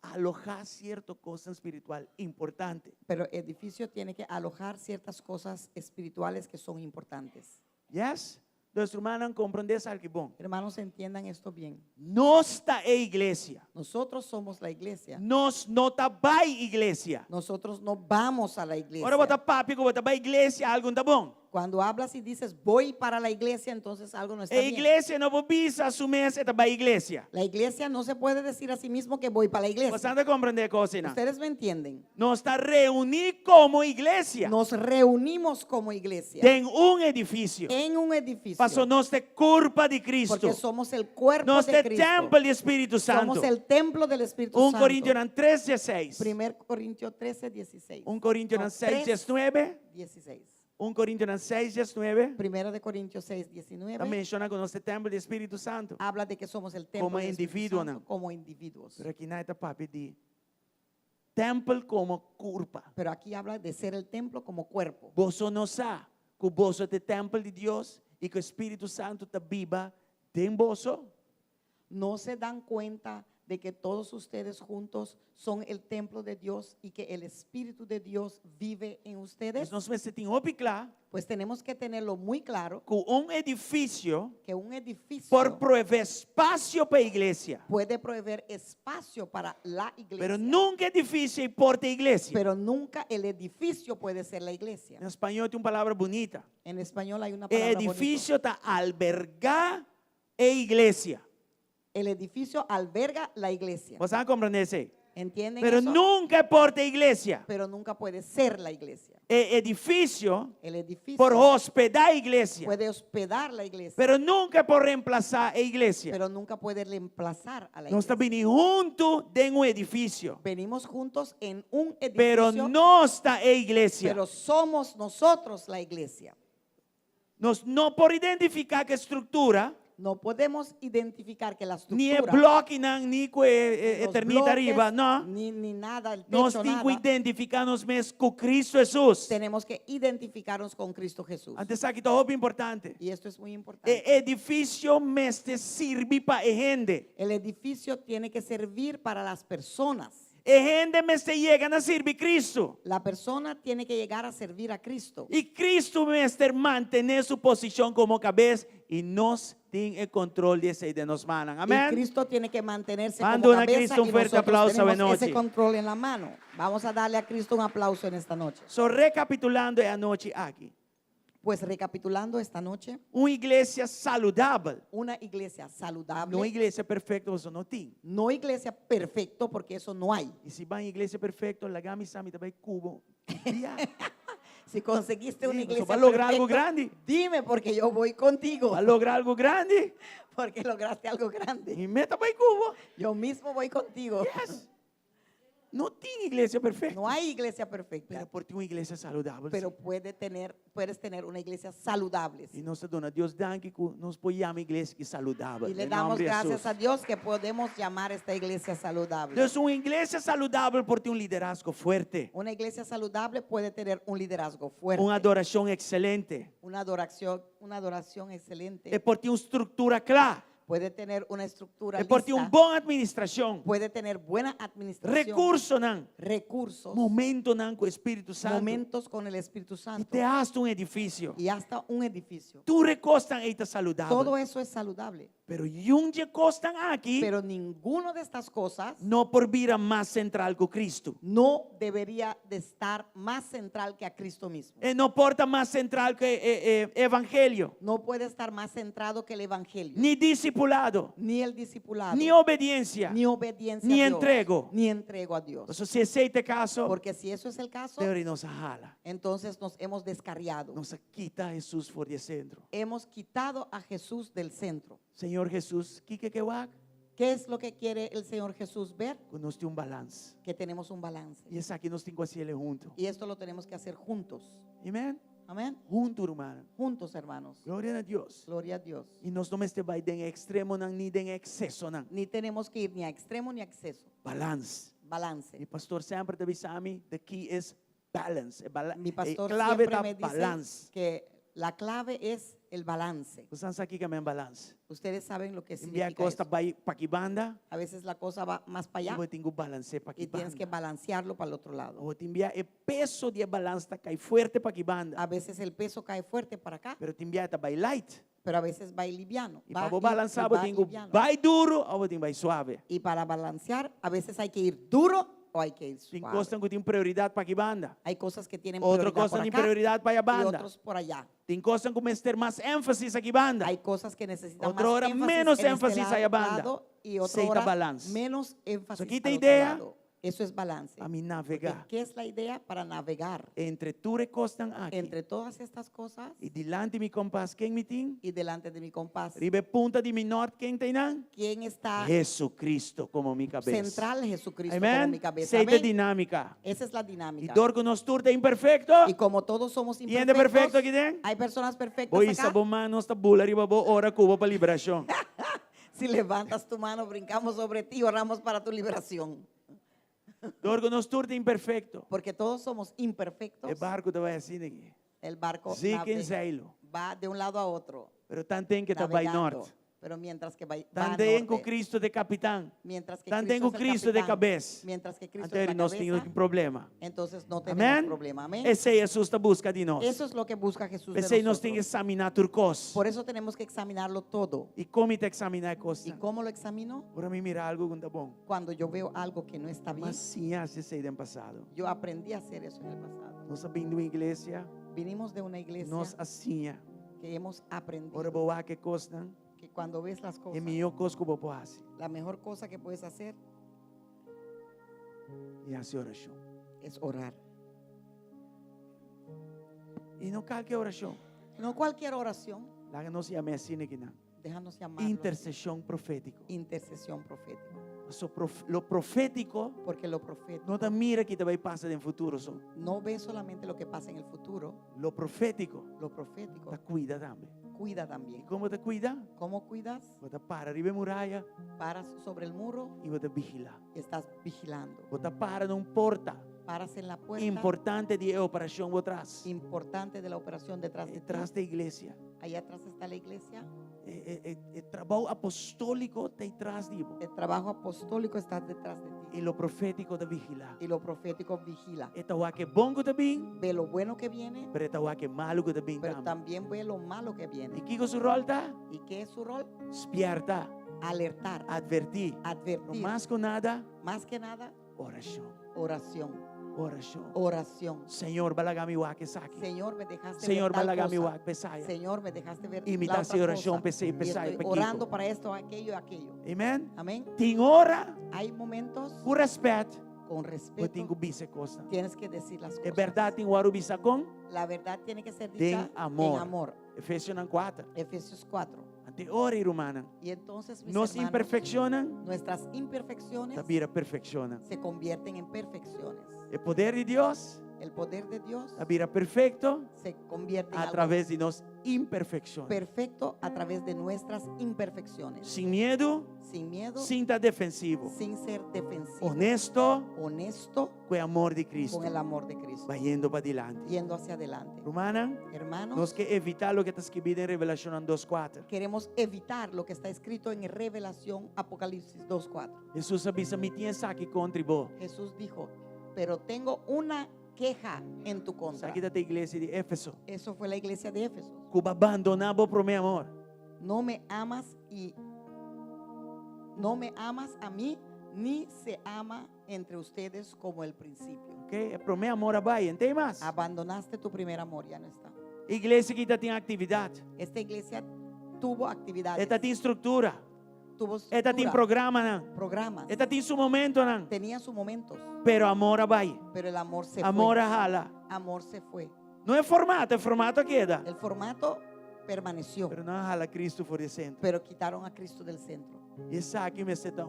alojar cierta cosa espiritual importante. Pero edificio tiene que alojar ciertas cosas espirituales que son importantes. Yes? Los hermanos comprenden algo bom. Hermanos, entiendan esto bien. Nós está a igreja. Nosotros somos la iglesia. Nós não tá vai igreja. Nosotros no vamos a la iglesia. Ora bota papi, bota vai igreja, algo tá bom. Cuando hablas y dices voy para la iglesia, entonces algo no está A bien. igreja não precisa assumir esta vai igreja. La iglesia no se puede decir a sí mismo que voy para la Você iglesia. anda compreender coisa, não? Ustedes me entienden. Nós está reunir como igreja. Nos reunimos como iglesia Tem edifício. en un edificio Passou nós te corpo de Cristo. porque somos el cuerpo Nós de te Cristo. templo do Espírito Santo. Somos el templo del Espíritu 1 Santo. Coríntios 3:16. 1 Corintios 13, 16. 1 Coríntios No, 6:19. 16. 1 Coríntios 6:19. Primera de Corintios 6, 19. Menciona que nós temos templo do Espírito Santo. Habla de que somos el templo Como del Espíritu individuo, Santo, ¿no? como individuos. Pero aqui não está papi de templo como corpo. Pero aquí habla de ser el templo como cuerpo. Você não sabe que você é templo de Deus e que o Espírito Santo está viva dentro de você? No se dan cuenta de que todos ustedes juntos son el templo de Dios y que el Espíritu de Dios vive en ustedes. Nós precisamos ter claro Pues tenemos que tenerlo muy claro que edifício que un edificio por prover espaço para a igreja, puede proveer espacio para la iglesia, pero nunca edifício importa a igreja. pero nunca el edificio puede ser la iglesia. Em espanhol tem uma palavra bonita. En español hay una O palabra edifício está albergar a igreja. bonita. El edificio alberga la iglesia. Você vai compreender isso aí? ¿Entienden Pero eso? nunca importa a igreja. Pero nunca puede ser la iglesia. O edifício El edificio por hospedar a igreja, puede hospedar la iglesia, pero nunca por reemplazar a igreja. pero nunca puede reemplazar a la Nós iglesia. estamos vindo juntos em edifício, Venimos juntos en un pero edificio, não está a igreja. pero somos nosotros la iglesia. Nós não por identificar que a estrutura, No podemos identificar que la nem é estructura, bloco, nem com a los eternidade bloques, arriba, não. ni nada, el Nós techo, temos que nada, identificar nos mesmos com Cristo Jesus. tenemos que identificarnos con Cristo Jesús. Antes aqui está algo importante. Y esto es muy O importante. edifício mestre serve para a gente. El edificio tiene que servir para las personas. A gente mestre chega a servir Cristo. La persona tiene que llegar a servir a Cristo. E Cristo mestre manter sua posição como cabeça e nós tem o controle de nos manos. Y Amém? Cristo tiene que mantenerse Mando como a cabeza Cristo un y fuerte nosotros aplauso tenemos esta ese noche. control en la mano. Vamos a darle a Cristo un aplauso en esta noche. So recapitulando a noite aqui. Pues recapitulando esta noche, Uma igreja saudável. una iglesia saludable, Não igreja perfeita você não tem. no iglesia perfecto porque eso no hay. E se vai em igreja perfeita, lá me chama também cubo. Si conseguiste una Sí, iglesia va a lograr algo perfecta, grande. dime porque yo voy contigo, Vai lograr algo grande porque lograste algo grande. e meta para cubo. Yo mismo voy contigo. Yes. Não tem igreja perfeita. No hay iglesia perfecta, Pero por ter uma igreja saudável. pero sim. puedes tener una iglesia saludable. E nós dona Deus danke que nós podemos igreja que saudável. Y le Em damos nome de gracias Jesus. a Dios que podemos llamar esta iglesia saludable. Deus, uma igreja saudável por ter um liderazgo forte, Una iglesia saludable puede tener un liderazgo fuerte, uma adoração excelente, una adoración excelente, é por ter uma estrutura clara, puede tener una estructura é por ter uma lista, boa administração, puede tener buena administración, recurso não, recursos, momento não com o Espírito Santo, momentos con el Espíritu e Santo te hasta um edifício. y hasta un edificio. Tu recostan aí está saudável. Todo eso es saludable, Pero onde recostan aqui, pero ninguno de estas cosas não por vir a mais central que Cristo. no debería de estar más central que a Cristo mismo. E não porta mais central que evangelho, No puede estar más centrado que el Evangelio, ni discipulado, ni el discipulado, ni obediencia, ni obediencia ni a Dios, entrego. ni entrego a Dios. Então, se aceita caso, Porque si eso es el caso, Deus nos jala. entonces nos hemos descarriado. Nos quita a Jesus por de centro. Hemos quitado a Jesús del centro. Senhor Jesus, que eu hago? ¿Qué es lo que quiere el Señor Jesús ver? Que nós temos balance. Que tenemos un balance. E isso aqui nós temos que fazer ele junto. Y esto lo tenemos que hacer juntos. Amém? Amén. Junto, hermano. Juntos, hermanos. Gloria a Dios. Gloria a Dios. Y nos no este vai den extremo nan, ni den exceso nan. Ni tenemos que ir ni a extremo ni a exceso. Balance. Balance. Mi pastor sempre te avisa a mí, the key is balance. Mi pastor clave siempre da me dice balance. que la clave es el balance. Você sabe aqui que é balance. Ustedes saben lo que Envia significa costa eso. vai para que banda, A veces la cosa va más para eu allá vou ter que balance para que y tienes que banda. balancearlo para el otro lado. Vou te enviar o peso de balance tá cai forte para que banda. A veces el peso cae fuerte para acá, Pero te envia tá vai light. pero a veces va liviano. E Va para y- balançar, y vou va ter que liviano. vai duro ou vou ter que vai suave. Y para balancear, a veces hay que ir duro o hay que ir Tem suave. coisas que tem prioridade para que banda. Hay cosas que tienen Outra prioridad coisa por tem acá prioridade para a y banda. otros por allá. Tem coisas que começam a ter mais ênfase aqui banda. Hay cosas que necesitan Otra más hora énfasis menos en énfasis este hay a banda. lado y otra Aceita hora balance. menos énfasis Aquí al te otro idea lado. Eso es balance. A mí Porque, navegar ¿qué es la idea? Para navegar entre tu recostan aqui entre todas estas cosas e delante mi compás quem me tem, y delante de mi compás. ribe punta de mi norte quem tem nan? ¿Quién está Jesucristo como mi cabeça. central? Jesucristo como Amém? mi cabeza. Seita Amén. dinâmica. Esa es la E dinámica. dorgo nos turta imperfecto. Y como todos somos E ainda perfecto aqui imperfectos, dentro. hay personas perfectas Oi, acá. sabo mano, esta bula riba bo ora cubo para liberação. Si levantas tu mano, brincamos sobre ti y oramos para tu liberación. Dorgo nos turta imperfecto. Porque todos somos imperfectos. O barco te vai assim aqui. El barco Zica em zeilo. va de un lado a otro. Pero tan tem que tá vai navegando. norte. Pero mientras que va Tan a tem com norte, Cristo de capitão. mientras que Tan tem com es el Cristo de capitán, cabeça. mientras que Cristo Então es la nós temos cabeza, um problema. entonces no tenemos Amém? problema. Amén. Esse é Jesus está busca de nós. Eso es lo que busca Jesús de Esse aí nós nosotros. temos que examinar turcos. Por eso tenemos que examinarlo todo. E como te examinar a ¿Y coisa? cómo lo examino? Para mim mirar algo que está bom. Cuando yo veo algo que no está bien. Mas sim, assim sei do passado. Yo aprendí a hacer eso en el pasado. Nós vindo uma igreja, Vinimos de una iglesia nós assim. que hemos aprendido Ora boa que costa, que cuando ves las e cosas, melhor coisa que vou fazer. la mejor cosa que puedes hacer E assim oração. es orar. E não qualquer oração. No cualquier oración, Lá que nós chamamos assim aqui não. déjanos llamarlo Intercessão profética. intercesión profética. Lo profético Porque lo profético não te mira que te vai passar no futuro só. no ve solamente lo que pasa en el futuro, Lo profético lo profético te cuida também. cuida E también. como te cuida? ¿Cómo cuidas? Você para arriba da muralha Paras sobre el muro, e você vigila. estás vigilando. Você para num porta Paras en la puerta importante de operação por trás. importante de la operación detrás de ti. Detrás da igreja. Allá atrás está la iglesia. O trabalho apostólico está atrás de você. El trabajo apostólico está detrás de ti. E lo profético de vigilar. Y lo profético vigila. Esta é que bom que também, Ve lo bueno que viene, pero esta é que malo que também pero também. también ve lo malo que E viene. que com seu rol está? ¿Y qué es su rol? Despierta, Alertar, advertir. No advertir. mais com nada, Más que nada, oração. oración. Oração. Oración. Senhor, balagami wa que saque. Señor, me dejaste Senhor, ver tal balagami cosa. wa pesaya. Señor, me dejaste ver Imitação la e otra oração cosa. pesei, Y pesai, estoy pequito. orando para esto, aquello y aquello. Amém? Amén. Tem hora, Hay momentos com respeito, con eu respeto. tenho que bice costa. Tienes que decir las É cosas. verdade, tem hora bisa com La verdad tiene que ser Ten dicha amor. en amor. Efésios 4. Efesios 4. Ante hora, irmã. Y entonces, mis Nos hermanos, imperfeccionam, nuestras imperfecciones tabira perfecciona. se convierten en perfecciones. O poder de Deus, El poder de Dios tabira perfeito se convierte en algo através de nós imperfecções. perfecto a través de nuestras imperfecciones. Sem medo, Sin miedo, sem estar defensivo. sin ser defensivo. Honesto, Honesto com o amor de Cristo. con el amor de Cristo. Vai indo para adiante. Yendo hacia adelante. Romana, Hermanos, nós que evitar o que está escrito em Revelação 2:4. queremos evitar lo que está escrito en Revelación Apocalipsis 2:4. Jesus avisa, me tinha aqui contra vos. Jesús dijo, pero tengo una queja en tu contra. Aqui da igreja de Éfeso. Eso fue la iglesia de Éfeso. Cuba abandonava por meu amor. No me amas y no me amas a mí, ni se ama entre ustedes como el principio. Ok? É pro meu amor vai, não tem mais. Abandonaste tu primer amor, ya no está. Igreja que tem atividade. Esta iglesia tuvo actividades, Esta tem estrutura. tuvo Esta tem estructura, programa, não. programas, Esta tem seu momento, não. tenía sus momentos, Pero amor vai. pero el amor se Amor fue. jala. Amor se fue. Não é formato queda. El formato permaneció, Pero não jala Cristo por dentro. pero quitaron a Cristo del centro. E essa aqui me seta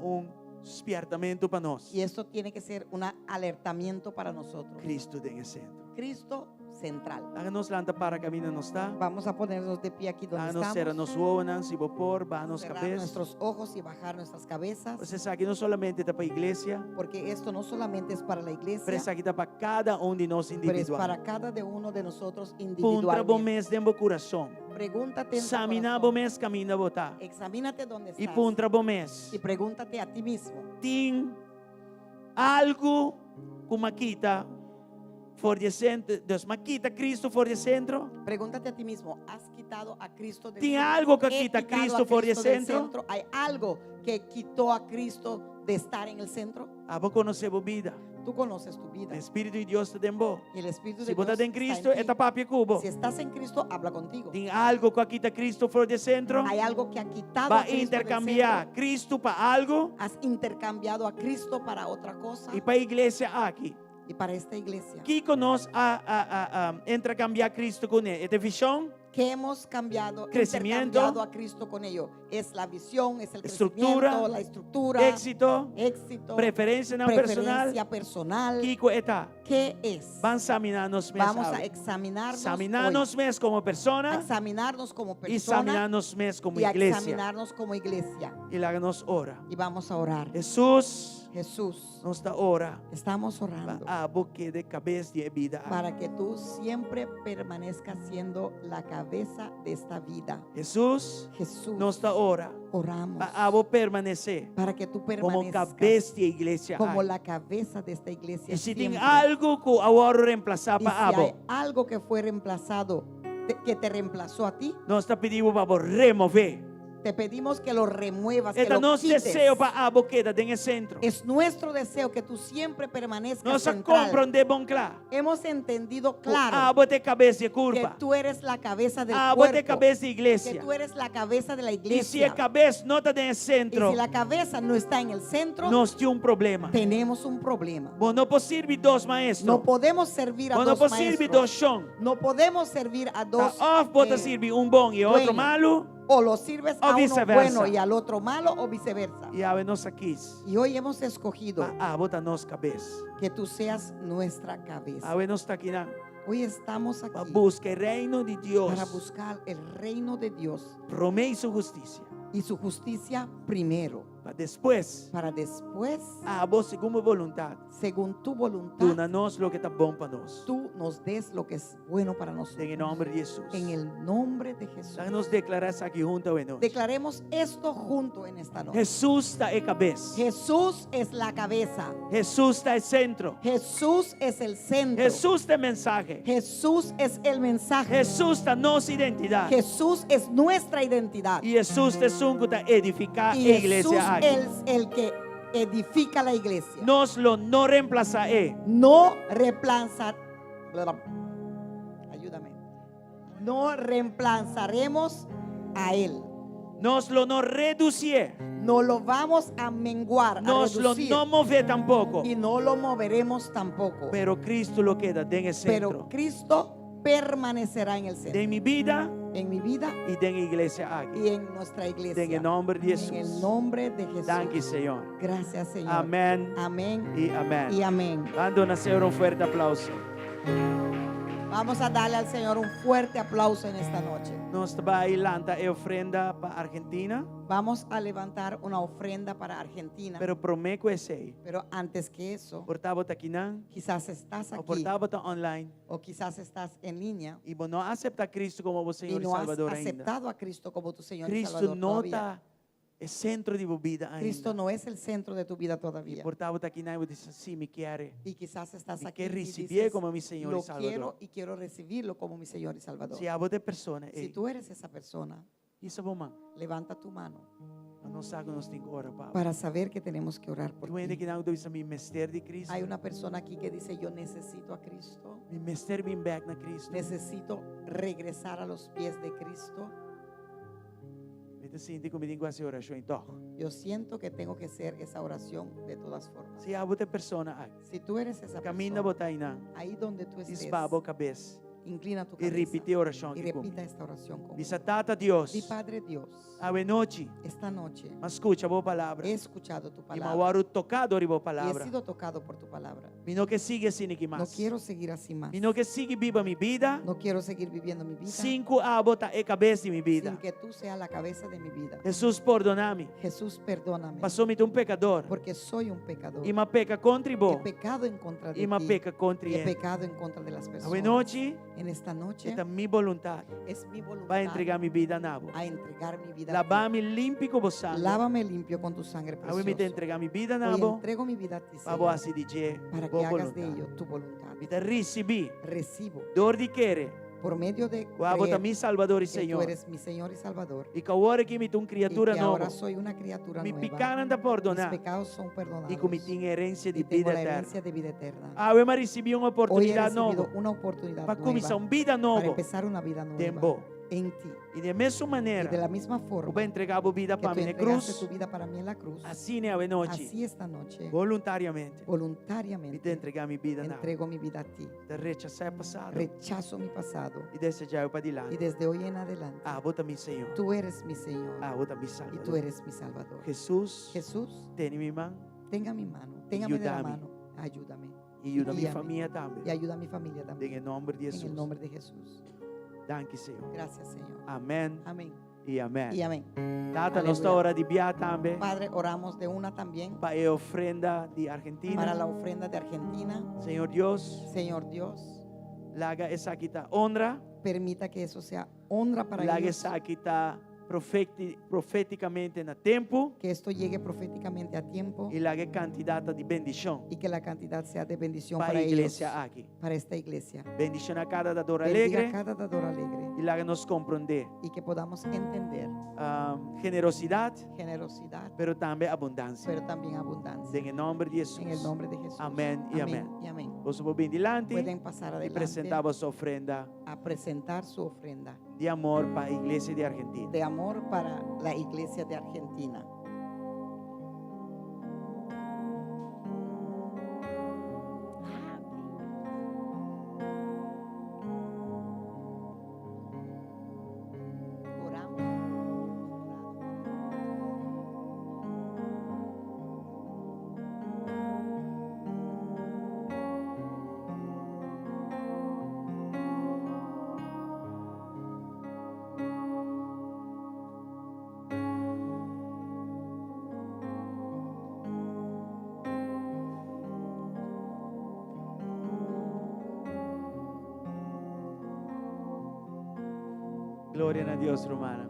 Despiertamento para nós. Y esto tiene que ser un alertamiento para nosotros. Cristo en el centro. Cristo central. Háganos lanta para camino nos está. Vamos a ponernos de pie aquí donde Háganos ser estamos. nos uonan, si vopor, banos Cerrar cabeza. nuestros ojos y bajar nuestras cabezas. Você sabe que não somente está para a igreja, Porque esto no solamente es para la iglesia, mas isso aqui está para cada um de nós pero es individual. para cada de uno de nosotros Puntra individualmente. bom mês dentro do coração. Pregúntate en tu Examina corazón. bom mês caminho botar. Examínate dónde E estás. puntra bom mês. Y pregúntate a ti mismo. Tem algo com maquita for de centro, Deus maquita Cristo for de centro. Pregúntate a ti mismo. ¿Has quitado a Cristo del Tem centro? algo que ¿He quita quitado Cristo a for de Cristo del centro. ¿Hay algo que quitó a Cristo de estar en el centro? Abo conhecer a vida. Tú conoces tu vida. O Espírito de Deus está dentro. Y el Espíritu Se de botar Dios em está Cristo, en ti. é papi cubo. Si estás en Cristo, habla contigo. Tem algo que quita Cristo for de centro. Hay algo que ha quitado a Vai Cristo del intercambiar centro. Cristo para algo Has intercambiado a Cristo para otra cosa. e para a igreja aqui. Y para esta iglesia, Que conosco a intercambiar Cristo com ele? É visão, ¿qué hemos cambiado? Crecimiento. Intercambiado a Cristo con ello. Es la visión, es el Estructura. crecimiento, la estructura, éxito, éxito, preferência não personal. preferencia personal. Que está? ¿Qué es? Vamos examinar-nos mesmo. Vamos a examinarnos, Examinar-nos mesmo como hoy, a persona examinarnos como e persona examinar-nos mesmo como y a igreja. examinarnos como iglesia. E lá nos ora. Y vamos a orar. Jesus Jesús, nos dá ora estamos orando para a boca de cabeça de vida. para que tú siempre permanezcas siendo la cabeza de esta vida. Jesus Jesús, nos dá ora oramos para a permanecer para que tú como permanezcas cabeça de igreja. como la cabeza de esta iglesia. E se tem siempre. algo que agora reemplaçar Y si para hay abo, algo que fue reemplazado, que te reemplazó a ti, nós está pedindo para remover. te pedimos que lo remuevas, que Este é lo nosso quites. desejo para abo queda dentro do centro. Es nuestro deseo que tú siempre permanezcas Nós central. compreendemos bom claro. Hemos entendido Claro. claro Abo de cabeça de que curva. tú eres la cabeza del Abo de cuerpo, cabeça de que igreja. tú eres la cabeza de la E se iglesia. a cabeça não está dentro do Y centro, si la cabeza no está en el centro, nós temos problema. tenemos un problema. Bom, não pode servir dois No maestros. podemos servir a Bom, não dos pode servir dois maestros. chão. No podemos servir a dos. Off pode eh, servir bom e outro dueños. malo. O lo sirves O a uno viceversa. bueno y al otro malo o viceversa. E a nós aqui. Y hoy hemos escogido Para botar nossa cabeça. que tú seas nuestra cabeza. A nós está aqui Hoy estamos para aquí buscar o reino de Deus. para buscar el reino de Dios Promete sua justiça. y su justicia primero, Para depois, para después, a voz segundo vontade. según tu voluntad, Dona nós o que está bom para nós. tú nos des lo que es bueno para nosotros. Em nome de Jesus. En el nombre de Jesús. Nos declarar aqui junto a nós. Declaremos esto junto en esta noche. Jesus está em cabeça. Jesús es la cabeza. Jesus está em centro. Jesús es el centro. Jesus tem mensagem. Jesús es el mensaje. Jesus está nossa identidade. Jesús es nuestra identidad. E Jesus é um que está edificar a Y Jesús igreja aqui. es el que edifica la iglesia. Nós lo não reemplaça No reemplazar. Ayúdame. No reemplazaremos a él. Nós lo não reduzir. No lo vamos a menguar, a Nós lo reducir. não mover tampouco. Y no lo moveremos tampoco. Pero Cristo lo queda dentro do Pero centro. Cristo permanecerá en el centro. De mi vida En mi vida e da igreja aqui. y en nuestra iglesia. Em nome de En el Jesus. nombre de Jesús. Danke, Senhor. Gracias, Señor. Amém Amén e amém. y amén. Dando a Senhor fuerte aplauso. Vamos a darle al Señor un fuerte aplauso en esta noche. Nós vai lançar a ofrenda para Argentina, Vamos a levantar una ofrenda para Argentina. pero prometo esse. Pero antes que eso, Portava aqui não, quizás estás ou aquí portava online o quizás estás en línea e não aceitar Cristo como o y Senhor e no has Salvador ainda. aceptado a Cristo como tu Señor y Cristo Salvador não todavía. está é centro de vida Cristo ainda. no es el centro de tu vida E todavía. portava aqui não e disse sim, me quer. Y quizás estás Me aquí quer y receber dices, como mi Señor y lo Salvador. quiero y quiero recibirlo como mi Señor y Salvador. Se a de persona, Si tú eres esa persona, isso é bom, mano. levanta tu mano Não sabe que nós temos que orar, Pablo. para saber que tenemos que orar por Tu ainda ti. que não deve me mestre de Cristo. Hay una persona aquí que dice, yo necesito a Cristo. Me mestre bem back na Cristo. Necesito regresar a los pies de Cristo. Me sinto como digo essa oração então. Yo siento que tengo que hacer esa oración de todas formas. Se a de persona, Si tú eres esa camina persona, botar aí não. ahí donde tú estés, Esbaba a cabeça. Inclina tu y cabeza repite oración. y repita esta oración conmigo. Dice, Tata Dios, Di, Padre Dios, ave noche, esta noche ma escucha vos palabra. he escuchado tu Y me palabra voy tocado de vos y he palabra. sido tocado por tu palabra. Y no que sigue sin que No más. quiero seguir así más. Y no que sigue viva mi vida. No quiero seguir viviendo mi vida Sin que abota e cabeza de mi vida. sin que tú seas la cabeza de mi vida. Jesús, perdoname. Jesús, perdóname, Pasó mi un pecador. porque soy un pecador. Y me peca contra He vos. pecado en contra de Y me ti. peca contra He él. pecado en contra de las Ave personas. noche, En esta noche esta es mi voluntad. es mi voluntad Va a entregar mi vida a Nabo. a entregar mi vida a ti. Lavame limpio con vos sangue. Lávame limpio con tu sangre Ave me te preciosa. entregar mi vida a Hoy Nabo. entrego mi vida a ti, Pa vos Señor, así DJ. para que Vos hagas de voluntad. ello tu voluntad. Me te recibí. Recibo Dor de querer. por medio de Guabota creer mi Salvador y que tú Señor. eres mi Señor y Salvador. Y que ahora que me una Y criatura que nueva. ahora soy una criatura Mi nueva. pecado anda Mis perdonar. pecados son perdonados. Y que me tenga herencia de y tengo vida la eterna. herencia de vida eterna. Ave me recibí una Hoy he oportunidad recibido nueva. una oportunidad Para comenzar nueva una vida para nueva. empezar una vida En nueva vos. en ti. Y de mesma Y maneira, de la misma forma voy a entregar a vida que para tú mí en entregaste cruz. tu vida para mí en la cruz, Así ne ave noche. así esta noche, Voluntariamente. Y te voluntariamente, entregar mi vida. entrego mi vida a ti. Te rechazar el pasado. Rechazo mi pasado Y desejar para y adelante. desde hoy en adelante, Ah, vota mi Señor. tú eres mi Señor Ah, vota mi y tú Salvador. eres mi Salvador. Jesús, Jesús, tiene mi mano. tenga mi mano, téngame de la Ayúdame. mano, ayúdame Y ayuda a mi guíame. familia y también. ayuda a mi familia En también. el nombre de En Jesús. el nombre de Jesús. Danke, Señor. Gracias, Señor. Amén Amén y amén. y amén. Tata, Aleluya. nuestra hora de viajar también. Padre, oramos de una también Para la ofrenda de para Argentina. la ofrenda de Argentina. Señor Dios, Señor Dios, la haga esa quita honra. permita que eso sea honra para La haga ellos, esa quita proféticamente en el tiempo. que esto llegue proféticamente a tiempo Y la haga cantidad de bendición. y que la cantidad sea de bendición Para para la ellos, iglesia aquí. para esta iglesia. Bendición a cada dador Bendiga alegre. a cada dador alegre Y la haga nos comprender y que podamos entender generosidad, generosidad, pero también abundancia. pero también abundancia. En el nombre de Jesús. En el nombre de Jesús. Amén y amén. Y amén. Vos vos bien delante Pueden pasar y adelante presentamos ofrenda a presentar su ofrenda de amor para la iglesia de Argentina. de amor para la iglesia de Argentina. Oramos. Gloria a Dios, hermana.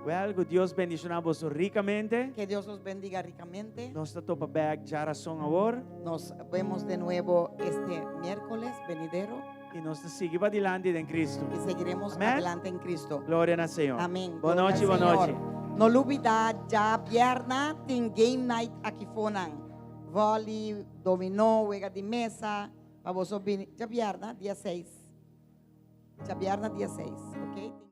Ve algo, Dios bendicioná vos ricamente. Que Dios los bendiga ricamente. Nós está topa back de oração agora. Nos vemos de nuevo este miércoles venidero E nós sigue para adelante em Cristo. y seguiremos Amén. adelante en Cristo. Glória ao Senhor. Amén. Boa Gloria noite, al boa Señor. noite. No olvidar ya viernes tem game night aqui fonan. Vôlei, dominó, juega de mesa. Para vosotros ya viernes, día 6. Ya viernes, día 6. ¿Ok?